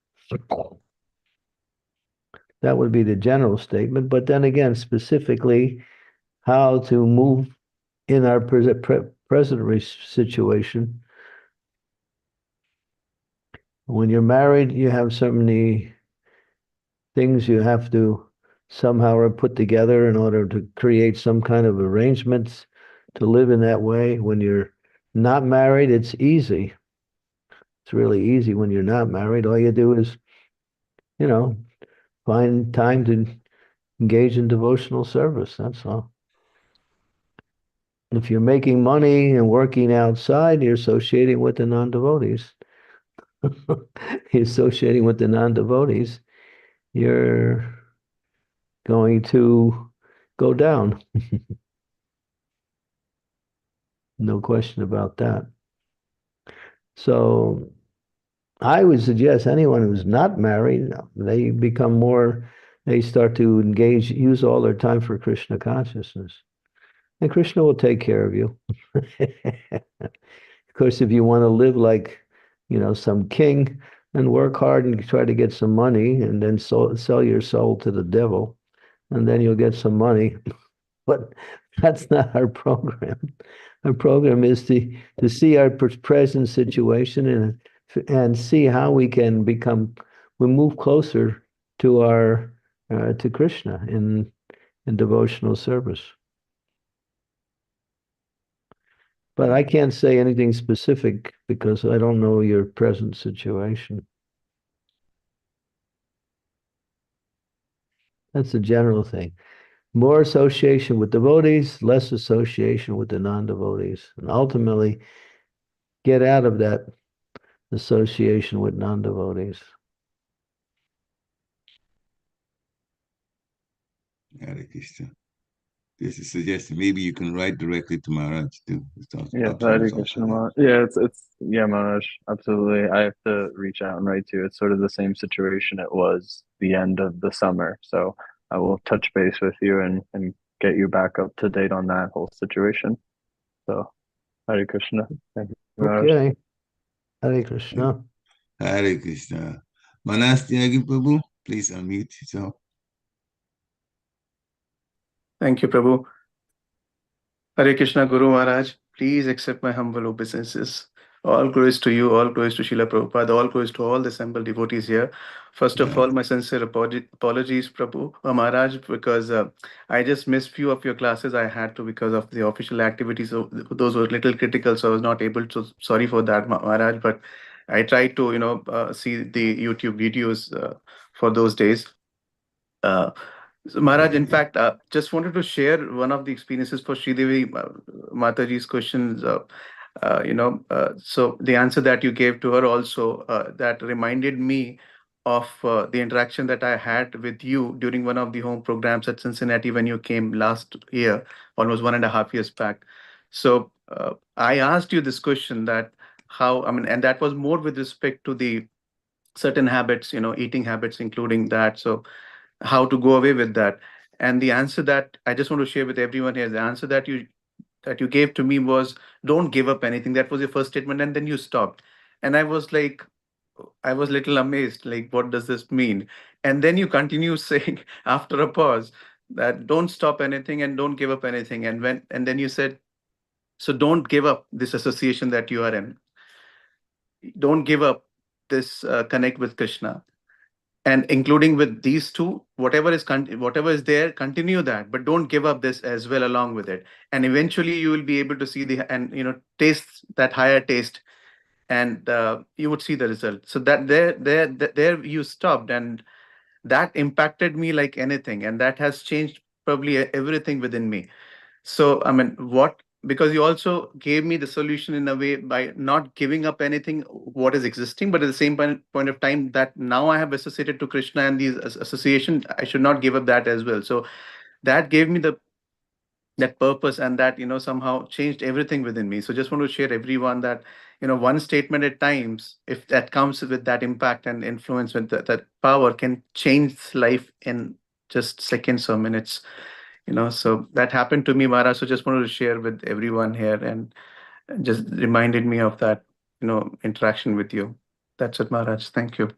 That would be the general statement. But then again, specifically, how to move in our present situation. When you're married, you have so many things you have to somehow put together in order to create some kind of arrangements to live in that way. When you're not married, it's easy. It's really easy when you're not married. All you do is, find time to engage in devotional service. That's all. If you're making money and working outside, you're associating with the non-devotees. You're associating with the non-devotees, you're going to go down. No question about that. So I would suggest anyone who's not married, they start to use all their time for Krishna consciousness. And Krishna will take care of you. Of course, if you want to live like, some king and work hard and try to get some money and then sell your soul to the devil, and then you'll get some money. But that's not our program. Our program is to see our present situation and see how we can move closer to to Krishna in devotional service. But I can't say anything specific because I don't know your present situation. That's a general thing. More association with devotees, less association with the non-devotees. And ultimately, get out of that association with non-devotees. Hare Krishna. This is suggestion. Maybe you can write directly to Maharaj too. Yeah, Hare Krishna Maharaj. Yeah, yeah, Maharaj. Absolutely. I have to reach out and write to you. It's sort of the same situation it was the end of the summer. So I will touch base with you and get you back up to date on that whole situation. So Hare Krishna. Thank you, Maharaj. Okay. Hare Krishna. Hare Krishna. Manas Tyagi Prabhu, please unmute yourself. Thank you, Prabhu. Hare Krishna Guru Maharaj, please accept my humble obeisances. All glories to you, all glories to Srila Prabhupada, all glories to all the assembled devotees here. First of all, my sincere apologies, Prabhu Maharaj, because I just missed few of your classes I had to because of the official activities. So those were a little critical, so I was not able to. Sorry for that, Maharaj. But I tried to, see the YouTube videos for those days. So Maharaj, in fact, just wanted to share one of the experiences for Sridevi Mataji's questions. So the answer that you gave to her also, that reminded me of the interaction that I had with you during one of the home programs at Cincinnati when you came last year, almost 1.5 years back. So I asked you this question that and that was more with respect to the certain habits, eating habits, including that. So how to go away with that. And the answer that I just want to share with everyone here, the answer that you gave to me was, don't give up anything. That was your first statement, and then you stopped. And I was little amazed, like, what does this mean? And then you continue saying after a pause that don't stop anything and don't give up anything. And then you said, so don't give up this association that you are in. Don't give up this connect with Krishna. And including with these two, whatever is there, continue that, but don't give up this as well along with it. And eventually you will be able to see taste that higher taste, and you would see the result. So that there you stopped, and that impacted me like anything, and that has changed probably everything within me. So, I mean, because you also gave me the solution in a way by not giving up anything what is existing, but at the same point of time that now I have associated to Krishna and these association, I should not give up that as well. So that gave me that purpose, and that somehow changed everything within me. So just want to share everyone that one statement at times, if that comes with that impact and influence, with that power, can change life in just seconds or minutes. So that happened to me, Maharaj. So just wanted to share with everyone here, and just reminded me of that interaction with you. That's it, Maharaj. Thank you.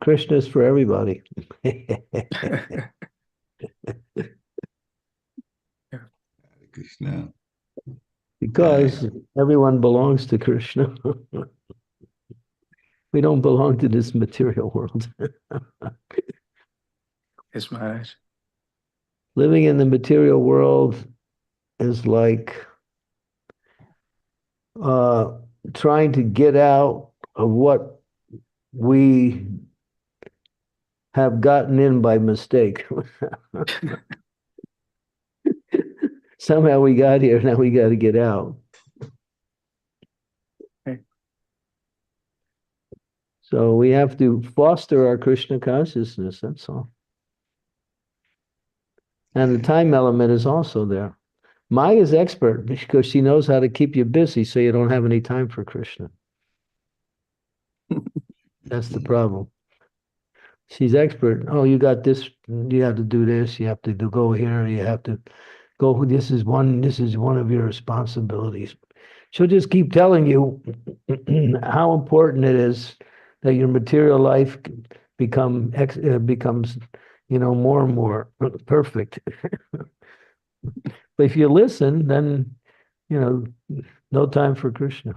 Krishna is for everybody. Krishna. Because everyone belongs to Krishna. We don't belong to this material world. Yes, Maharaj. Living in the material world is like trying to get out of what we have gotten in by mistake. Somehow we got here, now we got to get out. Okay. So we have to foster our Krishna consciousness, that's all. And the time element is also there. Maya is expert because she knows how to keep you busy so you don't have any time for Krishna. That's the problem. She's expert. Oh, you got this, you have to do this, you have to go here, you have to go, this is one of your responsibilities. She'll just keep telling you how important it is that your material life becomes more and more perfect. But if you listen, then no time for Krishna.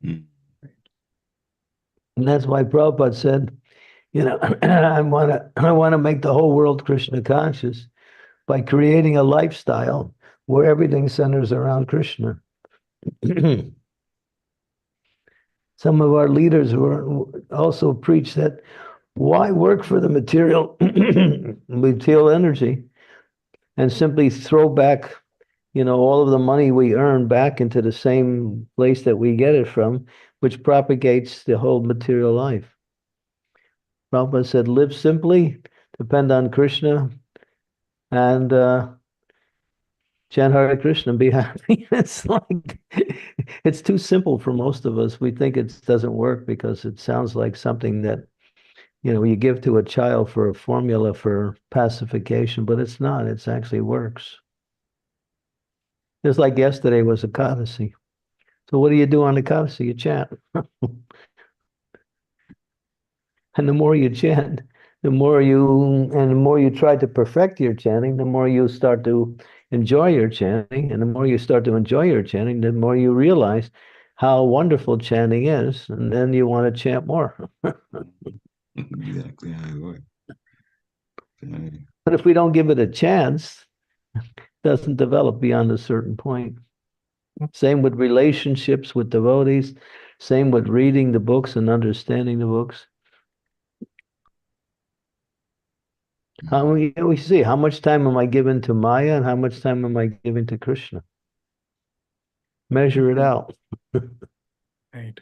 And that's why Prabhupada said, I want to make the whole world Krishna conscious by creating a lifestyle where everything centers around Krishna. Some of our leaders also preach that why work for the material energy and simply throw back, all of the money we earn back into the same place that we get it from, which propagates the whole material life. Prabhupada said, live simply, depend on Krishna, and chant Hare Krishna, be happy. It's too simple for most of us. We think it doesn't work because it sounds like something that, you give to a child for a formula for pacification, but it's not. It actually works. Just like yesterday was Ekadasi. So what do you do on Ekadasi? You chant. And the more you chant, the more you try to perfect your chanting, the more you start to enjoy your chanting. And the more you start to enjoy your chanting, the more you realize how wonderful chanting is. And then you want to chant more. Exactly how it works. But if we don't give it a chance, it doesn't develop beyond a certain point. Same with relationships with devotees, same with reading the books and understanding the books. We see how much time am I giving to Maya and how much time am I giving to Krishna? Measure it out. Right.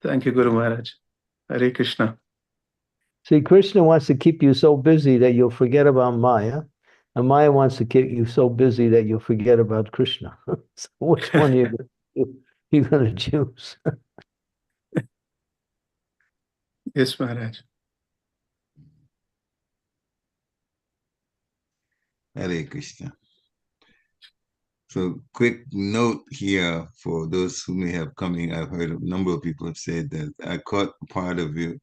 Thank you, Guru Maharaj. Hare Krishna. See, Krishna wants to keep you so busy that you'll forget about Maya, and Maya wants to keep you so busy that you'll forget about Krishna. So which one are you going to choose? Yes, Maharaj. Hare Krishna. So, quick note here for those who may have come in. I've heard a number of people have said that I caught part of your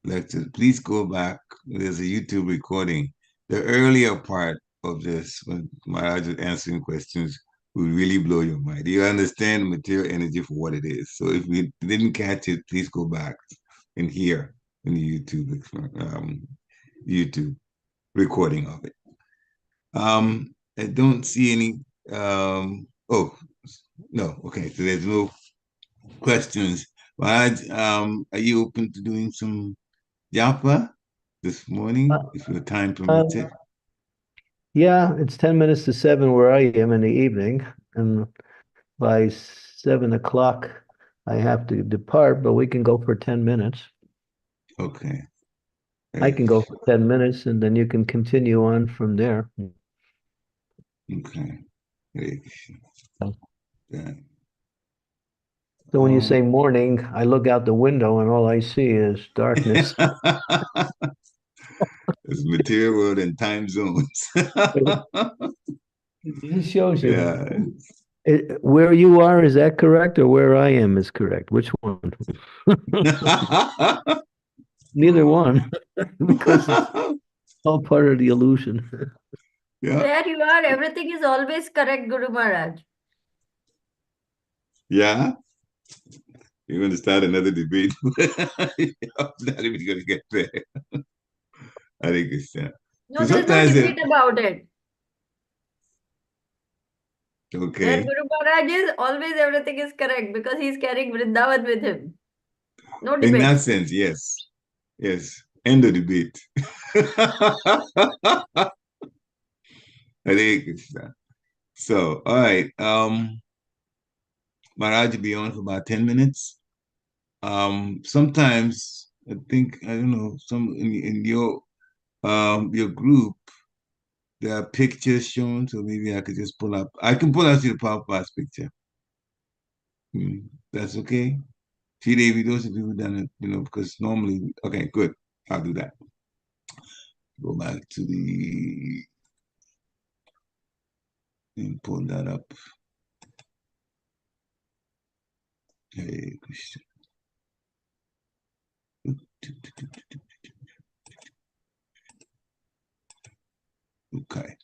lecture. Please go back. There's a YouTube recording. The earlier part of this, when Maharaj was answering questions, will really blow your mind. You understand the material energy for what it is. So, if we didn't catch it, please go back and hear in the YouTube recording of it. I don't see any. Oh no, okay. So there's no questions Raj, are you open to doing some japa this morning, if your time permits it? Yeah, it's 10 minutes to 7 where I am in the evening, and by 7 o'clock I have to depart, but we can go for 10 minutes. Okay. I can go for 10 minutes, and then you can continue on from there. Okay. Great. Yeah. So when you say morning, I look out the window and all I see is darkness. It's material world and time zones. It shows you. Yeah. Where you are, is that correct, or where I am is correct? Which one? Neither one, because it's all part of the illusion. Yeah. Where you are, everything is always correct, Guru Maharaj. Yeah. You're going to start another debate. I'm not even going to get there. I think it's No, there's no debate about it. Okay. Where Guru Maharaj is, always everything is correct because he's carrying Vrindavan with him. No In debate. that sense, yes. Yes. End of debate. Hare Krishna. So, all right. Maharaj will be on for about 10 minutes. Sometimes I think, I don't know, some in your group, there are pictures shown, so maybe I could just pull up. I can pull out the Prabhupada's picture. That's okay. See, Davey, those of you who've done it, because normally, okay, good. I'll do that. Go back to the and pull that up. Hare Krishna. Okay.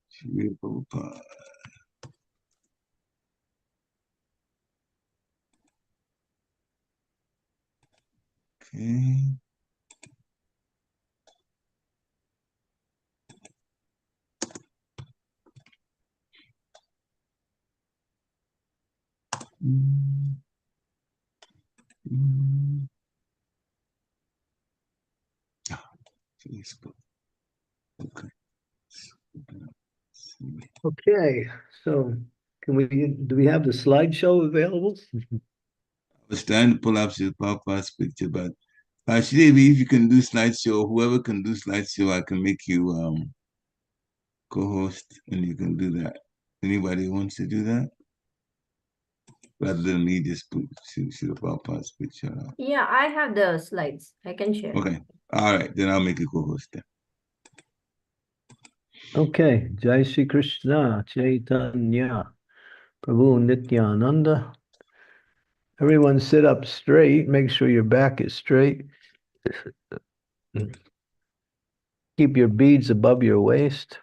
Shri Prabhupada. Okay. Let's go. Okay. Okay, so do we have the slideshow available? I was trying to pull up Sri Prabhupada's picture, but Shridevi, if you can do slideshow, whoever can do slideshow, I can make you co-host, and you can do that. Anybody wants to do that? Rather than me just put Sri Prabhupada's picture up. Yeah, I have the slides. I can share. Okay. All right, then I'll make you co-host then. Okay, Jai Shri Krishna, Chaitanya, Prabhu Nityananda. Everyone sit up straight. Make sure your back is straight. Keep your beads above your waist.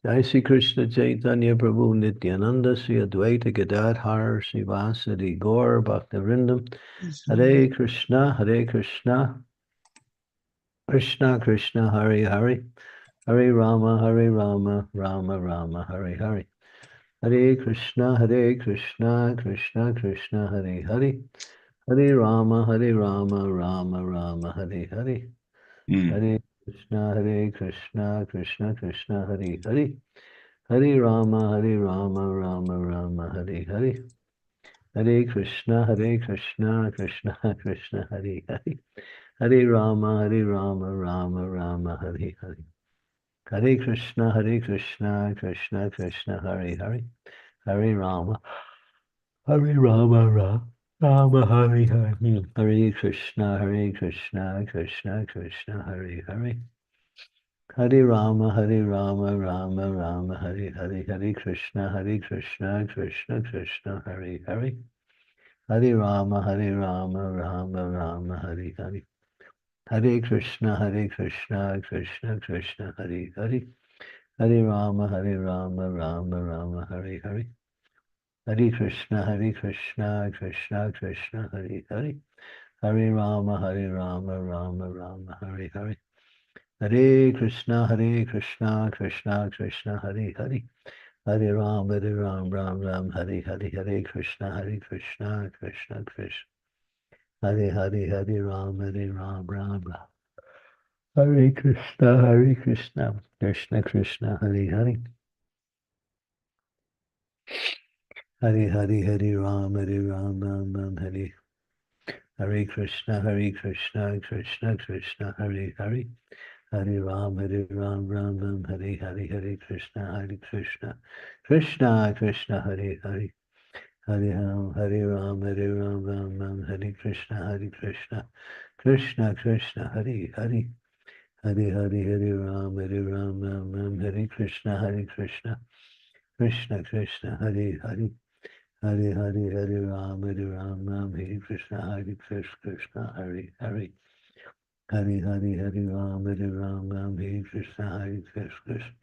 Jai Shri Krishna Chaitanya Prabhu Nityananda Sri Advaita Gadadhar Srivasadi Gaur Bhaktivinoda Hare Krishna Krishna Krishna Hare Hare Hare Rama Rama Rama Hare Hare Hare Krishna Krishna Krishna Hare Hare Hare Rama Rama Rama Hare Hare Hare Krishna Krishna Hare Hare Hare Rama Rama Hare Hare Hare Krishna Krishna Krishna Hare Hare Hare Rama Rama Hare Hare Hare Krishna Krishna Krishna Hare Hare Hare Rama Rama Hare Hare Hare Krishna Krishna Krishna Hare Hare Hare Rama Rama Hare Hare Hare Krishna Krishna Krishna Hare Hare Hare Rama Rama Hare Hare Hare Krishna Krishna Krishna Hare Hare Hare Rama Rama Hare Hare Hare Krishna Krishna Krishna Hare Hare Hare Rama Rama Hare Hare Hare Krishna Krishna Krishna Hare Hare Hare Ram, Ram Ram, Hare Hare, Hare Krishna, Krishna Krishna. Hare Hare, Hare Ram, Ram Ram. Hare Krishna, Krishna Krishna, Hare Hare. Hare Hare, Hare Ram, Ram Ram, Hare. Hare Krishna, Krishna Krishna, Hare Hare. Hare Ram, Ram Ram, Hare Hare, Hare Krishna, Krishna Krishna, Hare Hare. Hare Ram, Ram Ram, Hare Krishna, Krishna Krishna, Hare Hare. Hare Hare, Hare Ram, Ram, Hare Krishna, Krishna Krishna, Hare Hare. Hare Hare, Hare Ram, Ram, Hare Krishna, Krishna, Hare Hare. Hare Hare, Hare Ram, Ram, Hare Krishna, Krishna.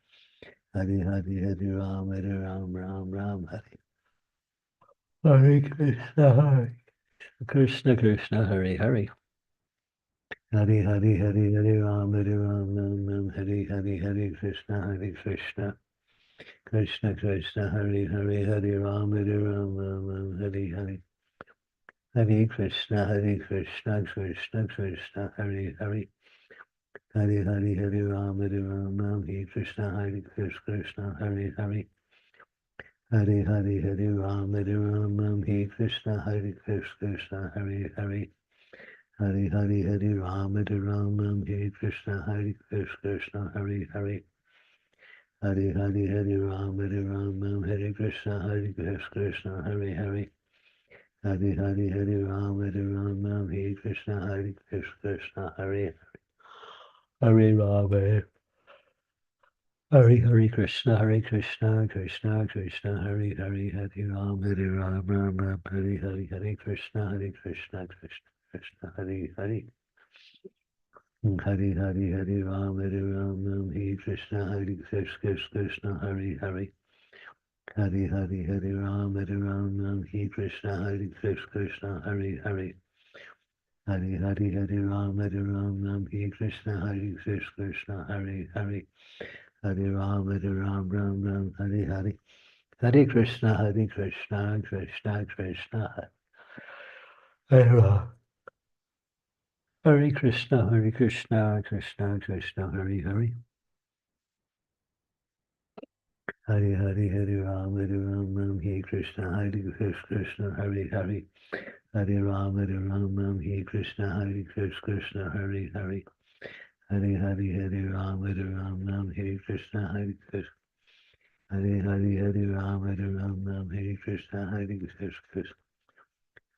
Hare Hare, Hare Ram, Ram, Hare. Hare Krishna, Krishna, Hare Hare. Hare Hare, Hare Ram, Ram, Hare Hare Krishna, Krishna Krishna, Hare Hare, Hare Ram, Ram, Hare Hare. Hare Krishna, Krishna Krishna, Hare Hare. Hare Hare, Hare Ram, Ram, Hare Krishna, Krishna, Hare Hare. Hare Hare, Hare Ram, Ram, Hare Krishna, Krishna, Hare Hare. Hare Hare, Hare Ram, Ram, Hare Krishna, Krishna, Hare Hare. Hare Hare, Hare Ram, Ram, Hare Krishna, Krishna, Hare Hare. Hare Hare, Hare Ram, Ram, Hare Krishna, Krishna, Hare Hare Ram, Hare Krishna, Krishna Krishna, Hare Hare, Hare Ram, Ram, Hare Hare Krishna, Krishna Krishna, Hare Hare. Hare Hare, Hare Ram, Ram, Hare Krishna, Krishna, Hare Hare. Hare Hare, Hare Ram, Ram, Hare Krishna, Krishna, Hare Hare. Hare Hare, Hare Ram, Ram, Hare Krishna, Krishna, Hare Hare. Hare Ram, Ram, Hare Hare. Hare Krishna, Krishna Krishna, Hare Ram. Hare Krishna, Krishna Krishna, Hare Hare. Hare Hare, Hare Ram, Hare Krishna, Krishna, Hare Hare. Hare Ram, Hare Krishna, Krishna, Hare Hare. Hare Hare, Hare Ram, Hare Krishna, Krishna. Hare Hare, Hare Ram, Hare Krishna, Krishna.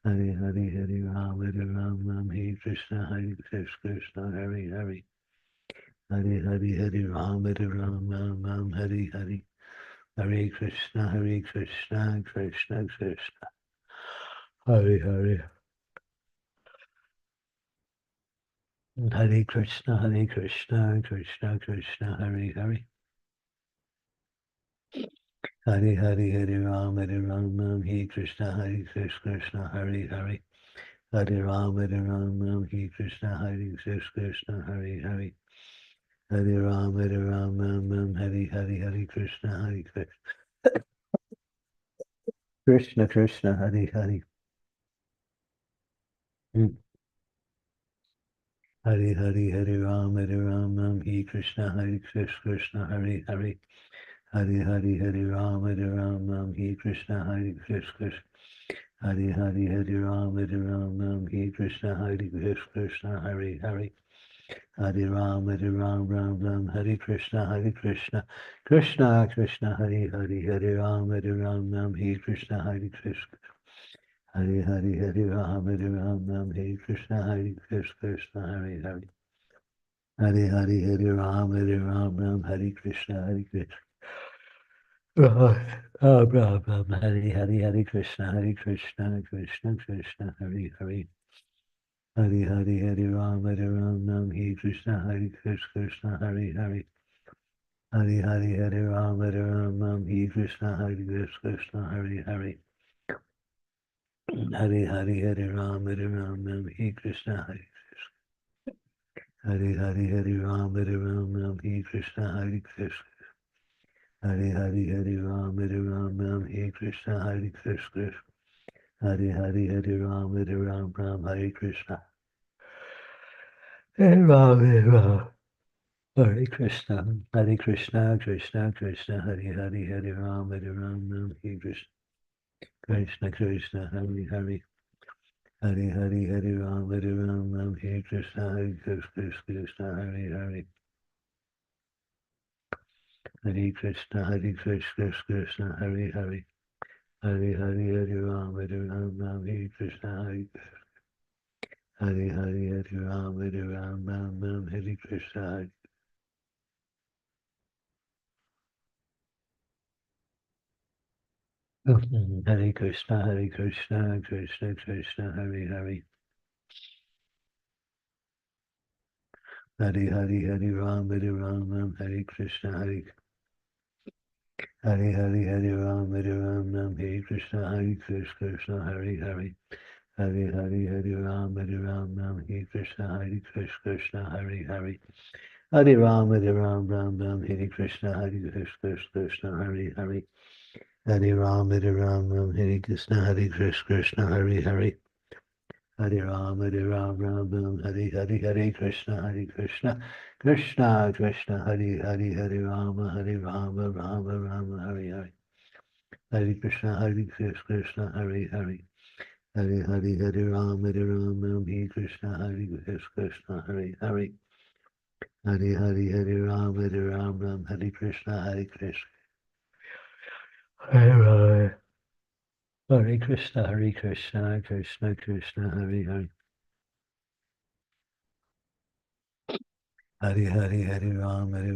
Hare Hare, Hare Ram, Hare Krishna, Krishna, Hare Hare. Hare Hare, Hare Ram, Hare Hare. Hare Krishna, Krishna Krishna. Hare Hare. Hare Krishna, Krishna Krishna, Hare Hare. Hare Hare, Hare Ram, Hare Krishna, Krishna, Hare Hare. Hare Ram, Hare Krishna, Krishna, Hare Hare. Hare Ram, Hare Hare Krishna, Krishna. Krishna Krishna, Hare Hare. Hare Hare, Hare Ram, Hare Krishna, Krishna, Hare Hare. Hare Hare, Hare Ram, Hare Krishna, Krishna. Hare Hare, Hare Ram, Hare Krishna, Krishna, Hare Hare. Hare Ram, Hare Krishna, Krishna Krishna, Hare Hare. Hare Ram, Hare Krishna, Krishna. Hare Hare, Hare Ram, Hare Krishna, Krishna, Hare Hare. Hare Hare, Hare Ram, Hare Krishna, Krishna. Hare Hare, Hare Krishna, Krishna Krishna, Hare Hare. Hare Hare, Hare Ram, Hare Krishna, Krishna, Hare Hare. Hare Hare, Hare Ram, Hare Krishna, Krishna, Hare Hare. Hare Hare, Hare Ram, Hare Krishna, Hare Hare, Hare Ram, Hare Krishna, Krishna. Hare Hare Hare Ram Hare Krishna Hare Krishna Hare Hare Hare Ram Hare Krishna Hare Ram Hare Krishna Krishna Krishna Hare Hare Hare Ram Hare Krishna Krishna Krishna Hare Hare Hare Hare Hare Ram Hare Krishna Krishna Hare Hare Hare Krishna Krishna Hare Hare Hare Hare Hare Ram Hare Krishna Hare Hare Hare Ram Hare Krishna Hare Krishna Krishna Krishna Hare Hare Hare Hare Hare Ram Hare Krishna Hare Hare Hare Ram Hare Krishna Krishna Hare Hare Hare Hare Hare Ram Hare Krishna Krishna Hare Hare Hare Ram Hare Krishna Krishna Hare Hare Hare Ram Hare Krishna Krishna Hare Hare Hare Ram Hare Hare Krishna Krishna Krishna Hare Hare Ram Hare Hare Hare Krishna Krishna Hare Hare Hare Hare Ram Hare Krishna Krishna Hare Hare Hare Hare Ram Hare Krishna Krishna Hare Krishna Krishna Krishna Hare Hare Hare Hare Ram Hare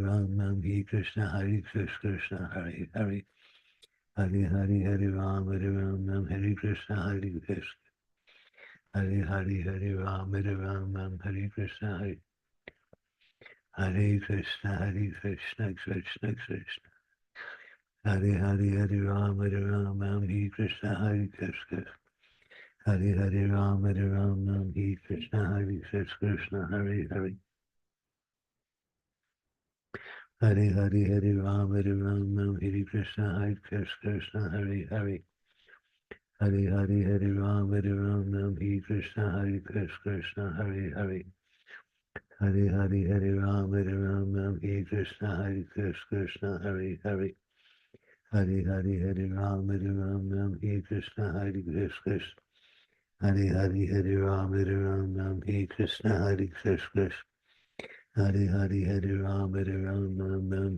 Krishna Krishna Hare Hare Hare Hare Ram Hare Krishna Krishna Hare Hare Ram Hare Krishna Hare Krishna Krishna Krishna Hare Hare Ram Hare Krishna Krishna Hare Hare Ram Hare Krishna Krishna Hare Hare Hare Hare Ram Hare Krishna Krishna Hare Hare Hare Hare Ram Hare Krishna Krishna Hare Hare Hare Hare Ram Hare Krishna Krishna Hare Hare Hare Hare Ram Hare Krishna Krishna Hare Hare Ram Hare Krishna Krishna Hare Hare Ram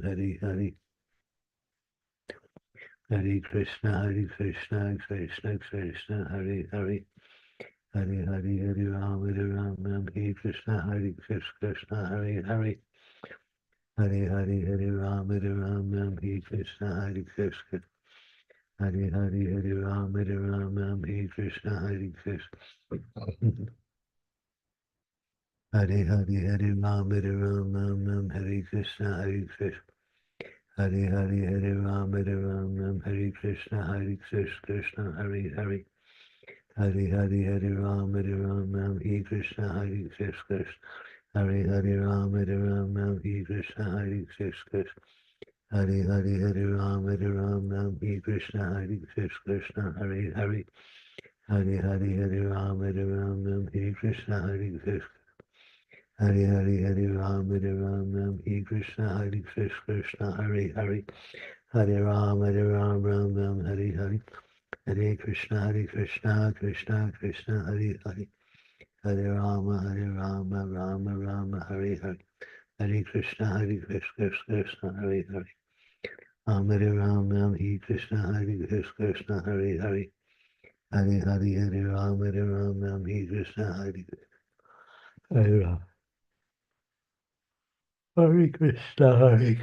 Hare Hare Hare Krishna Krishna Krishna Hare Hare Hare Hare Ram Hare Krishna Krishna Hare Hare Hare Hare Ram Hare Krishna Krishna Hare Hare Ram Hare Krishna Krishna Hare Hare Ram Hare Krishna Krishna Hare Hare Ram Hare Krishna Krishna Hare Hare Hare Hare Ram Hare Krishna Krishna Hare Hare Ram Hare Krishna Krishna Hare Hare Ram Hare Krishna Krishna Hare Hare Hare Hare Ram Hare Krishna Krishna Hare Hare Ram Hare Krishna Krishna Hare Hare Hare Ram Hare Hare Hare Krishna Krishna Krishna Hare Hare Hare Rama Rama Hare Hare Hare Krishna Krishna Hare Hare Hare Rama Hare Krishna Krishna Hare Hare Hare Hare Rama Hare Krishna Hare Rama Hare Krishna Hare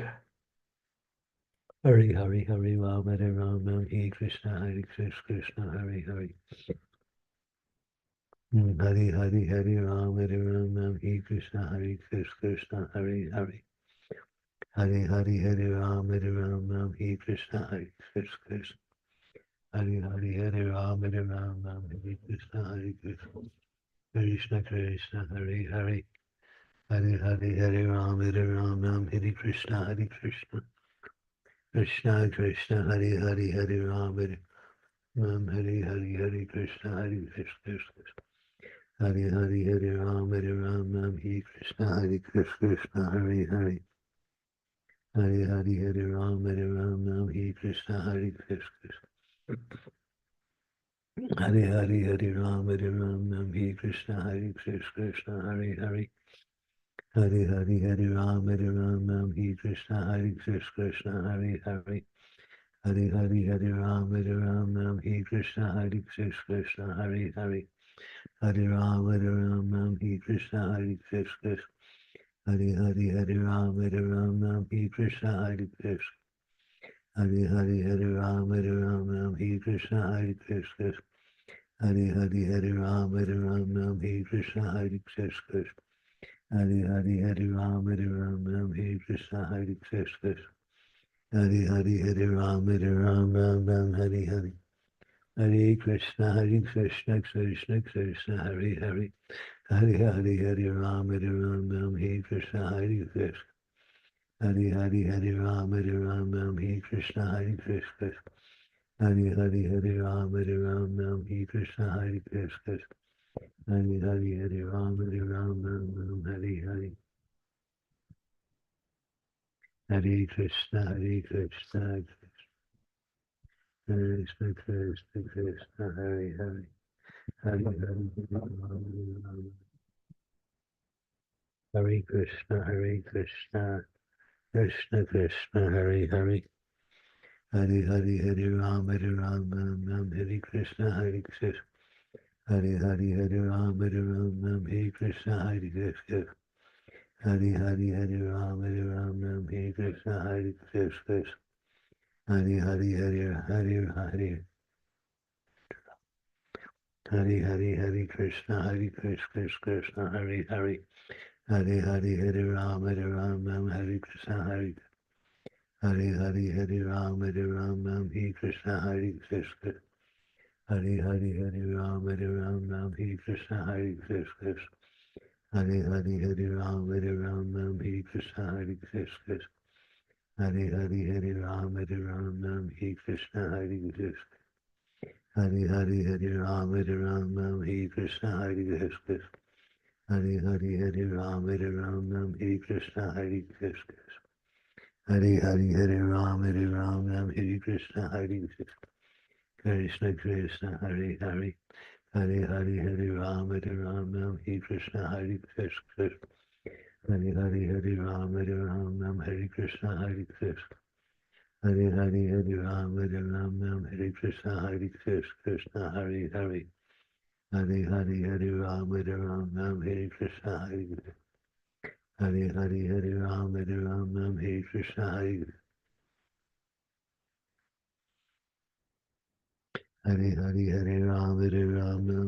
Rama Hare Krishna Krishna Hare Hare Hare Hare Ram Hare Krishna Krishna Hare Hare Hare Hare Ram Hare Krishna Krishna Hare Hare Ram Hare Krishna Krishna Krishna Hare Hare Hare Hare Ram Hare Krishna Krishna Krishna Krishna Hare Hare Hare Ram Hare Ram Hare Hare Hare Krishna Hare Krishna Hare Hare Hare Ram Ram Hare Krishna Hare Krishna Hare Hare Hare Hare Ram Ram Hare Krishna Hare Krishna Hare Hare Ram Ram Hare Krishna Hare Krishna Hare Hare Hare Hare Ram Ram Hare Krishna Hare Krishna Hare Hare Hare Hare Ram Ram Hare Krishna Hare Krishna Hare Hare Hare Ram Hare Krishna Hare Krishna Hare Hare Ram Hare Krishna Hare Krishna Hare Hare Ram Hare Krishna Hare Krishna Hare Hare Ram Hare Krishna Hare Krishna Hare Hare Ram Hare Krishna Hare Krishna Hare Hare Ram Hare Hare Hare Krishna Krishna Krishna Hare Hare Hare Hare Ram Hare Krishna Hare Krishna Hare Hare Ram Hare Krishna Hare Krishna Hare Hare Ram Hare Krishna Hare Krishna Hare Hare Ram Hare Hare Hare Krishna Krishna Krishna Krishna Hare Hare Hare Hare Hare Krishna Krishna Krishna Hare Hare Hare Hare Ram Hare Krishna Hare Krishna Hare Hare Ram Hare Krishna Hare Krishna Hare Hare Ram Hare Krishna Hare Krishna Hare Hare Hare Hare Krishna Krishna Hare Hare Hare Ram Hare Krishna Hare Hare Ram Hare Krishna Hare Krishna Hare Ram Hare Krishna Hare Krishna Hare Ram Hare Krishna Hare Krishna Hare Ram Hare Krishna Hare Krishna Hare Ram Hare Krishna Hare Krishna Hare Ram Hare Krishna Hare Krishna Hare Ram Hare Krishna Hare Krishna Krishna Hare Hare Hare Ram Hare Krishna Hare Krishna Hare Ram Hare Krishna Hare Krishna Hare Ram Hare Krishna Hare Krishna Hare Hare Hare Ram Hare Krishna Hare Hare Ram Hare Krishna Hare Hare Ram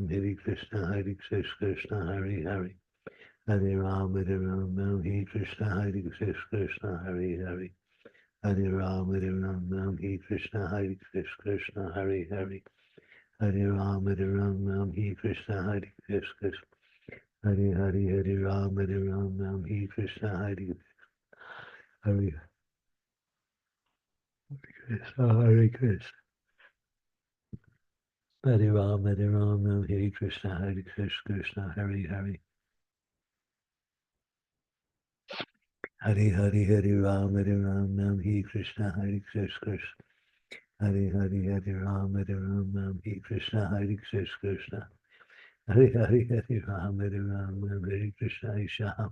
Hare Krishna Hare Krishna Hare Hare Hare Ram Hare Krishna Hare Krishna Hare Hare Hare Ram Hare Krishna Hare Krishna Hare Hare Hare Ram Hare Krishna Hare Krishna Hare Ram Hare Krishna Hare Hare Krishna Hare Ram Hare Krishna Hare Krishna Hare Hare Hare Ram Hare Krishna Hare Krishna Hare Ram Hare Krishna Hare Krishna Hare Ram Hare Krishna Isham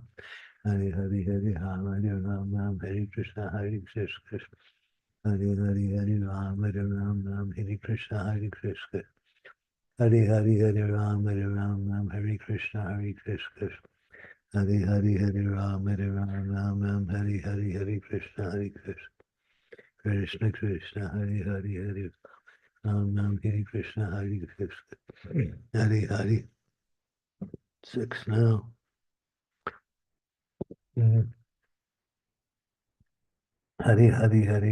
Hare Ram Hare Krishna Hare Krishna Hare Ram Hare Krishna Hare Krishna Hare Ram Hare Krishna Hare Krishna Hare Ram Hare Krishna Hare Krishna Krishna Krishna Hare Ram Hare Krishna Hare Krishna Hare 6 now. Hare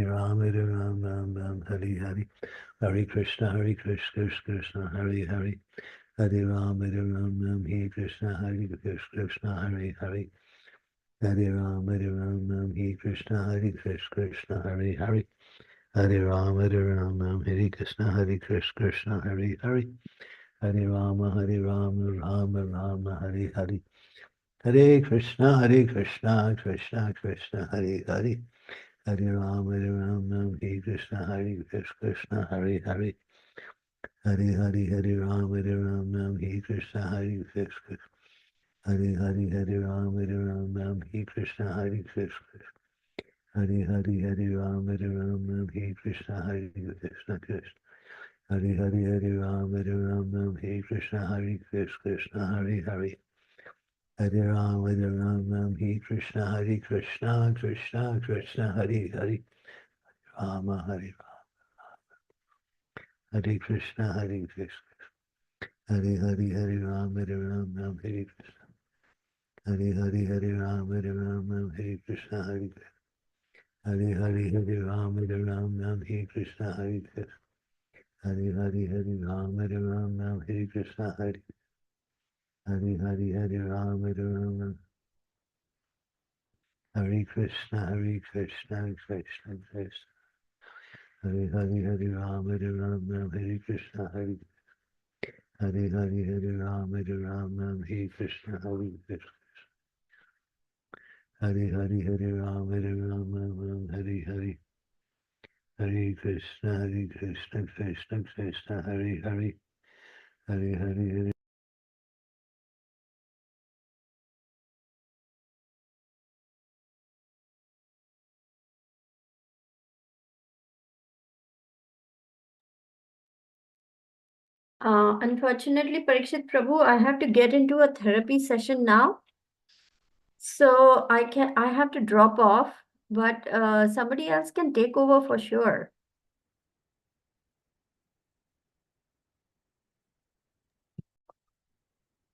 Ram Hare Hare Krishna Krishna Hare Hare Ram Hare Krishna Hare Krishna Hare Hare Hare Ram Hare Krishna Hare Krishna Hare Hare Hare Ram, Hare Krishna, Krishna, Hare Hare. Hare Rama, Rama Rama, Hare Hare. Hare Krishna, Krishna, Krishna, Hare Hare. Hare Rama, Hare Krishna, Krishna, Hare Hare. Hare Hare Rama, Hare Krishna, Krishna. Hare Rama, Hare Krishna, Krishna. Hare Rama, Hare Krishna, Krishna. Hare Rama, Hare Krishna, Krishna, Hare Hare. Hare Rama, Hare Krishna, Krishna, Krishna, Hare Hare. Rama, Hare Hare Krishna, Krishna. Hare Rama, Hare Krishna. Hare Rama, Hare Krishna, Krishna. Hare Rama, Hare Krishna, Krishna. Hare Rama, Hare Krishna, Hare Rama, Hare Krishna, Krishna, Krishna. Hare Rama, Hare Krishna, Hare Rama, Hare Krishna, Hare Krishna. Hare Rama, Hare Hare. Hare Krishna, Krishna, Krishna, Hare Hare. Hare. Unfortunately, Parikshit Prabhu, I have to get into a therapy session now. So I have to drop off, but somebody else can take over for sure.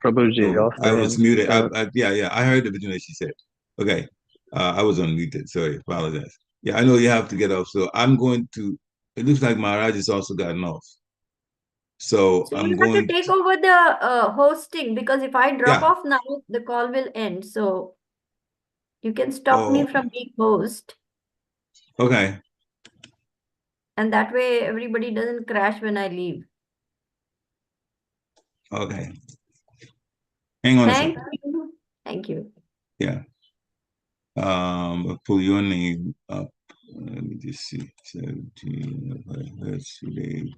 Prabhuji, Oh, I was muted. offline. Yeah, I heard everything that she said. Okay. I was unmuted. Sorry, apologize. Yeah, I know you have to get off. So I'm going to, it looks like Maharaj has also gotten off. So So I'm you have to going take to, over the hosting, because if I drop yeah. off now, the call will end. So you can stop me Oh, from being host, okay. and that way everybody doesn't crash when I leave. Okay. Hang on a Thank second. you. Thank you. Yeah. I'll pull your name up. Let me just see. 17. Okay, let's see.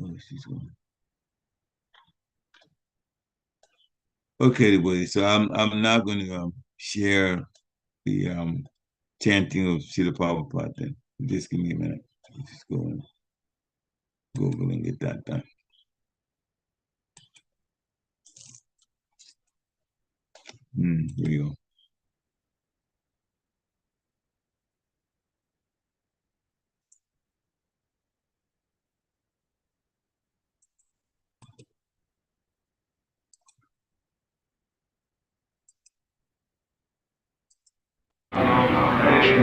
Oh, she's going. Okay, everybody. So I'm now going to share the chanting of Srila Prabhupada. Then just give me a minute. Just go and Google and get that done. Here we go.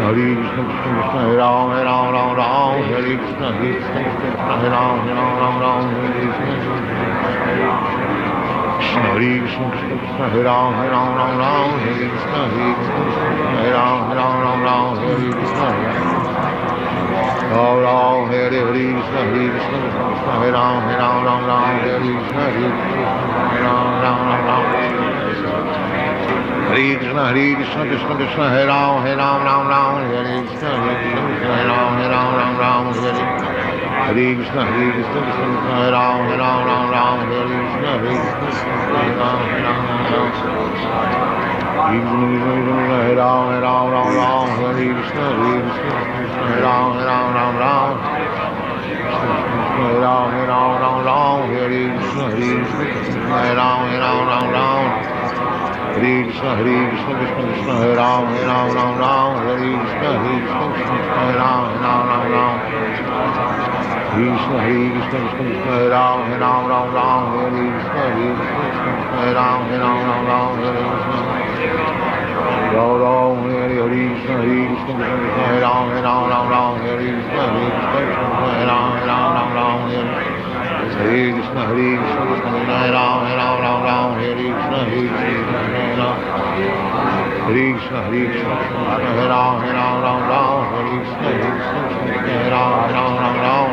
Hare Krishna, Krishna, Hare Ram, Ram, Ram, Hare Krishna, Krishna, Hare Ram, Ram, Hare Krishna. Hare Krishna, Krishna, Hare Ram, Ram, Hare Krishna, Hare Ram, Ram, Hare Krishna. Ram, Ram, Hare Krishna, Krishna, Hare Ram, Ram, Hare Krishna, Hare Ram, Hare Krishna, Krishna, Krishna, Hare Ram, Ram, Hare Krishna, Hare Ram, Hare Krishna, Krishna, Hare Ram, Ram, Hare Krishna, Hare Ram, Hare Ram, Hare Krishna, Hare Ram, Ram, Hare Ram, Hare Krishna, Hare Ram, Hare Krishna, Krishna, Krishna, Hare Ram, Ram, Hare Krishna, Hare Ram, Krishna, Krishna, Krishna, Hare Ram, Hare Krishna, Hare Ram, Hare Krishna, Ram, Hare Krishna, Krishna, Krishna, Hare Ram, Hare Krishna, Hare Ram, Hare Krishna, Hare Krishna, Hare Krishna, Hare Ram, Hare Hare Krishna, Hare Krishna, Hare Krishna, Hare Krishna, Hare Ram, Ram, Ram, Hare Krishna, Hare Krishna, Hare Ram, Ram,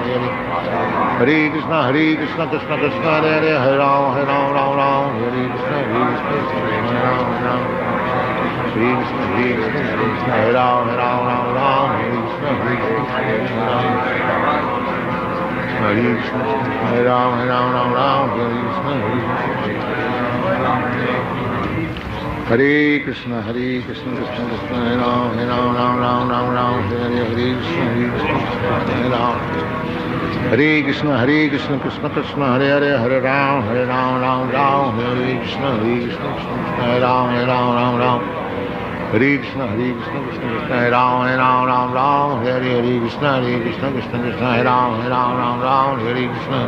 Hare Krishna, Hare Krishna, Krishna Krishna, Hare Hare, Hare Ram, Ram, Hare Krishna, Hare Krishna, Hare Ram, Hare Krishna, Hare Krishna, Krishna Hare Ram, Ram, Hare Krishna, Hare Krishna, Hare Krishna, Hare Ram, Ram, Hare Krishna, Hare Krishna, Hare Krishna, Krishna Krishna, Hare Ram, Ram, Hare Krishna, Hare Ram. Hare Krishna, Krishna Krishna, Hare Hare, Hare Ram, Ram, Hare Krishna, Krishna Hare Ram, Ram. Hare Krishna, Krishna Krishna, Hare Ram, Ram, Hare Krishna, Krishna Krishna, Hare Ram, Ram, Hare Krishna,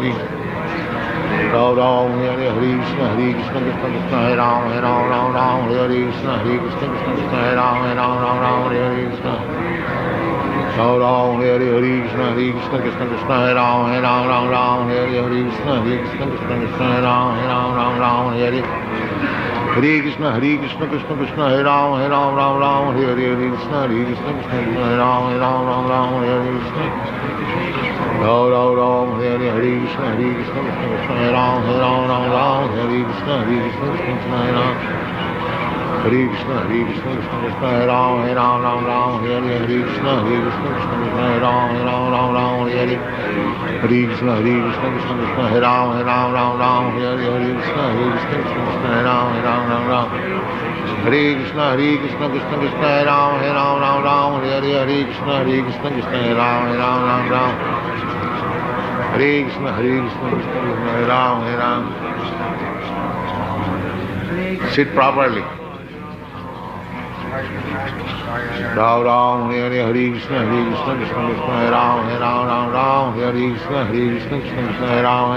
Ram, Hare Krishna, Krishna Krishna, Hare Ram, Ram, Hare Krishna, Krishna Krishna, Hare Ram, Hare Krishna. Ram, Hare Krishna, Krishna Krishna, Hare Ram, Ram, Hare Krishna, Krishna Krishna, Hare Ram, Ram, Hare Krishna, Krishna Krishna, Hare Ram, Ram, Hare Krishna, Krishna Krishna, Hare Ram, Ram, Hare Krishna. Ram, Hare Krishna, Krishna Krishna, Hare Ram, Ram, Hare Krishna, Krishna Krishna, Hare Ram. Hare Krishna, Krishna Krishna, Hare Ram, Ram, Hare Krishna, Krishna Krishna, Hare Ram, Hare Krishna, Krishna Krishna, Hare Ram, Ram, Hare Krishna, Krishna Krishna, Hare Ram, Hare Krishna, Krishna Krishna, Hare Ram, Hare Krishna, Krishna Krishna, Hare Ram, Hare Krishna, Krishna Krishna, Hare Ram. Sit properly. Ram, Hare Krishna, Krishna Krishna, Hare Ram, Hare Krishna, Krishna Krishna, Hare Ram,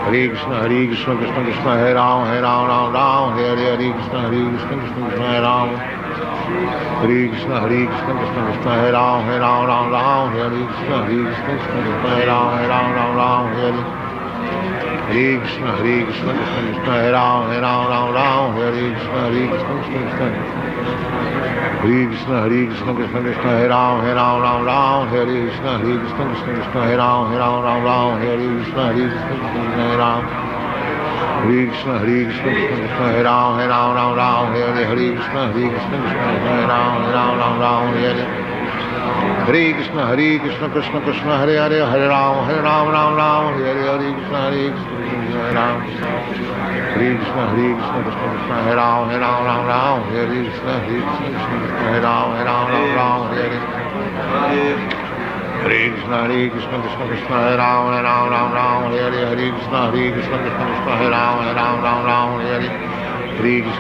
Hare Krishna, Krishna Krishna, Hare Ram, Hare Krishna, Krishna Krishna, Hare Ram. Hare Krishna, Krishna Krishna, Hare Ram, Hare Krishna, Krishna Krishna, Hare Ram, Hare Krishna, Krishna Krishna, Hare Ram, Hare Krishna, Krishna Krishna. Hare Krishna, Krishna Krishna, Hare Ram, Hare Krishna, Krishna Krishna, Hare Ram, Hare Krishna, Krishna Krishna, Hare Ram. Hare Krishna, Krishna Krishna, Hare Ram, Hare Krishna, Krishna Krishna, Hare Ram, Hare Krishna, Krishna Krishna, Hare Hare, Hare Ram, Hare Krishna, Krishna, Hare Ram. Hare Krishna, Krishna Krishna, Hare Ram, Hare Krishna, Krishna, Hare Ram, Hare Krishna, Krishna Krishna, Hare Ram, Hare Krishna, Krishna Krishna, Hare Ram, Hare Krishna,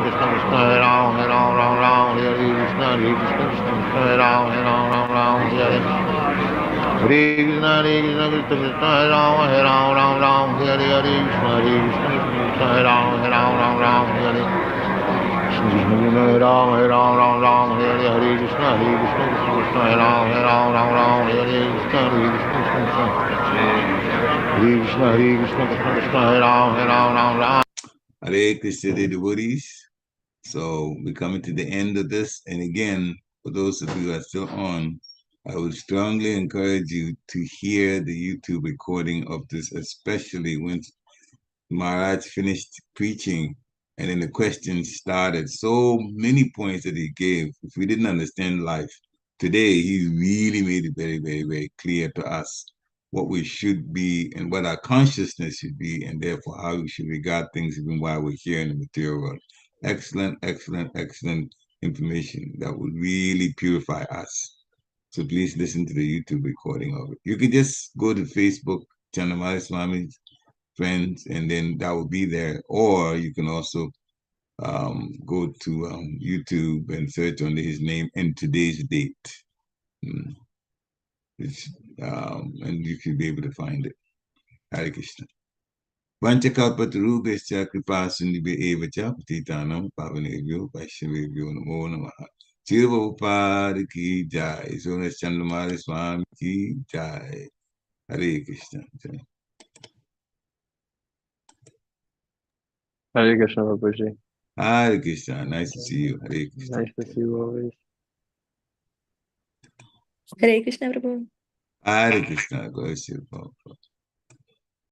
Krishna Krishna, Hare Ram, Hare Krishna, Krishna Krishna, Hare Ram, Hare Krishna, Krishna Krishna, Hare Ram, Hare Krishna, Krishna Krishna, Hare Ram, Hare Hare Hare Ram, Hare Ram, Hare Krishna, Krishna Krishna, Hare Ram, Hare Krishna, Krishna Krishna, Hare Ram, Hare Hare Krishna, dear devotees. So we're coming to the end of this. And again, for those of you who are still on, I would strongly encourage you to hear the YouTube recording of this, especially when Maharaj finished preaching and then the questions started. So many points that he gave. If we didn't understand life today, he really made it very, very, very clear to us what we should be and what our consciousness should be, and therefore how we should regard things even while we're here in the material world. Excellent, excellent, excellent information that would really purify us. So please listen to the YouTube recording of it. You can just go to Facebook, Candramauli Swami Friends, and then that will be there. Or you can also go to YouTube and search under his name and today's date. And you should be able to find it. Hare Krishna. Vanchakalpatarubhescha kripa sindhubhya eva cha patitanam pavanebhyo vaishnavebhyo namo namaha. Srila Prabhupada ki jai. So that's Candramauli Swami ki jai. Hare Krishna. Hare Krishna, Babuji. Hare Krishna. Nice to see you. Hare Krishna. Nice to see you always. Hare Krishna, Prabhu. Hare Krishna. Go ahead, Prabhupada.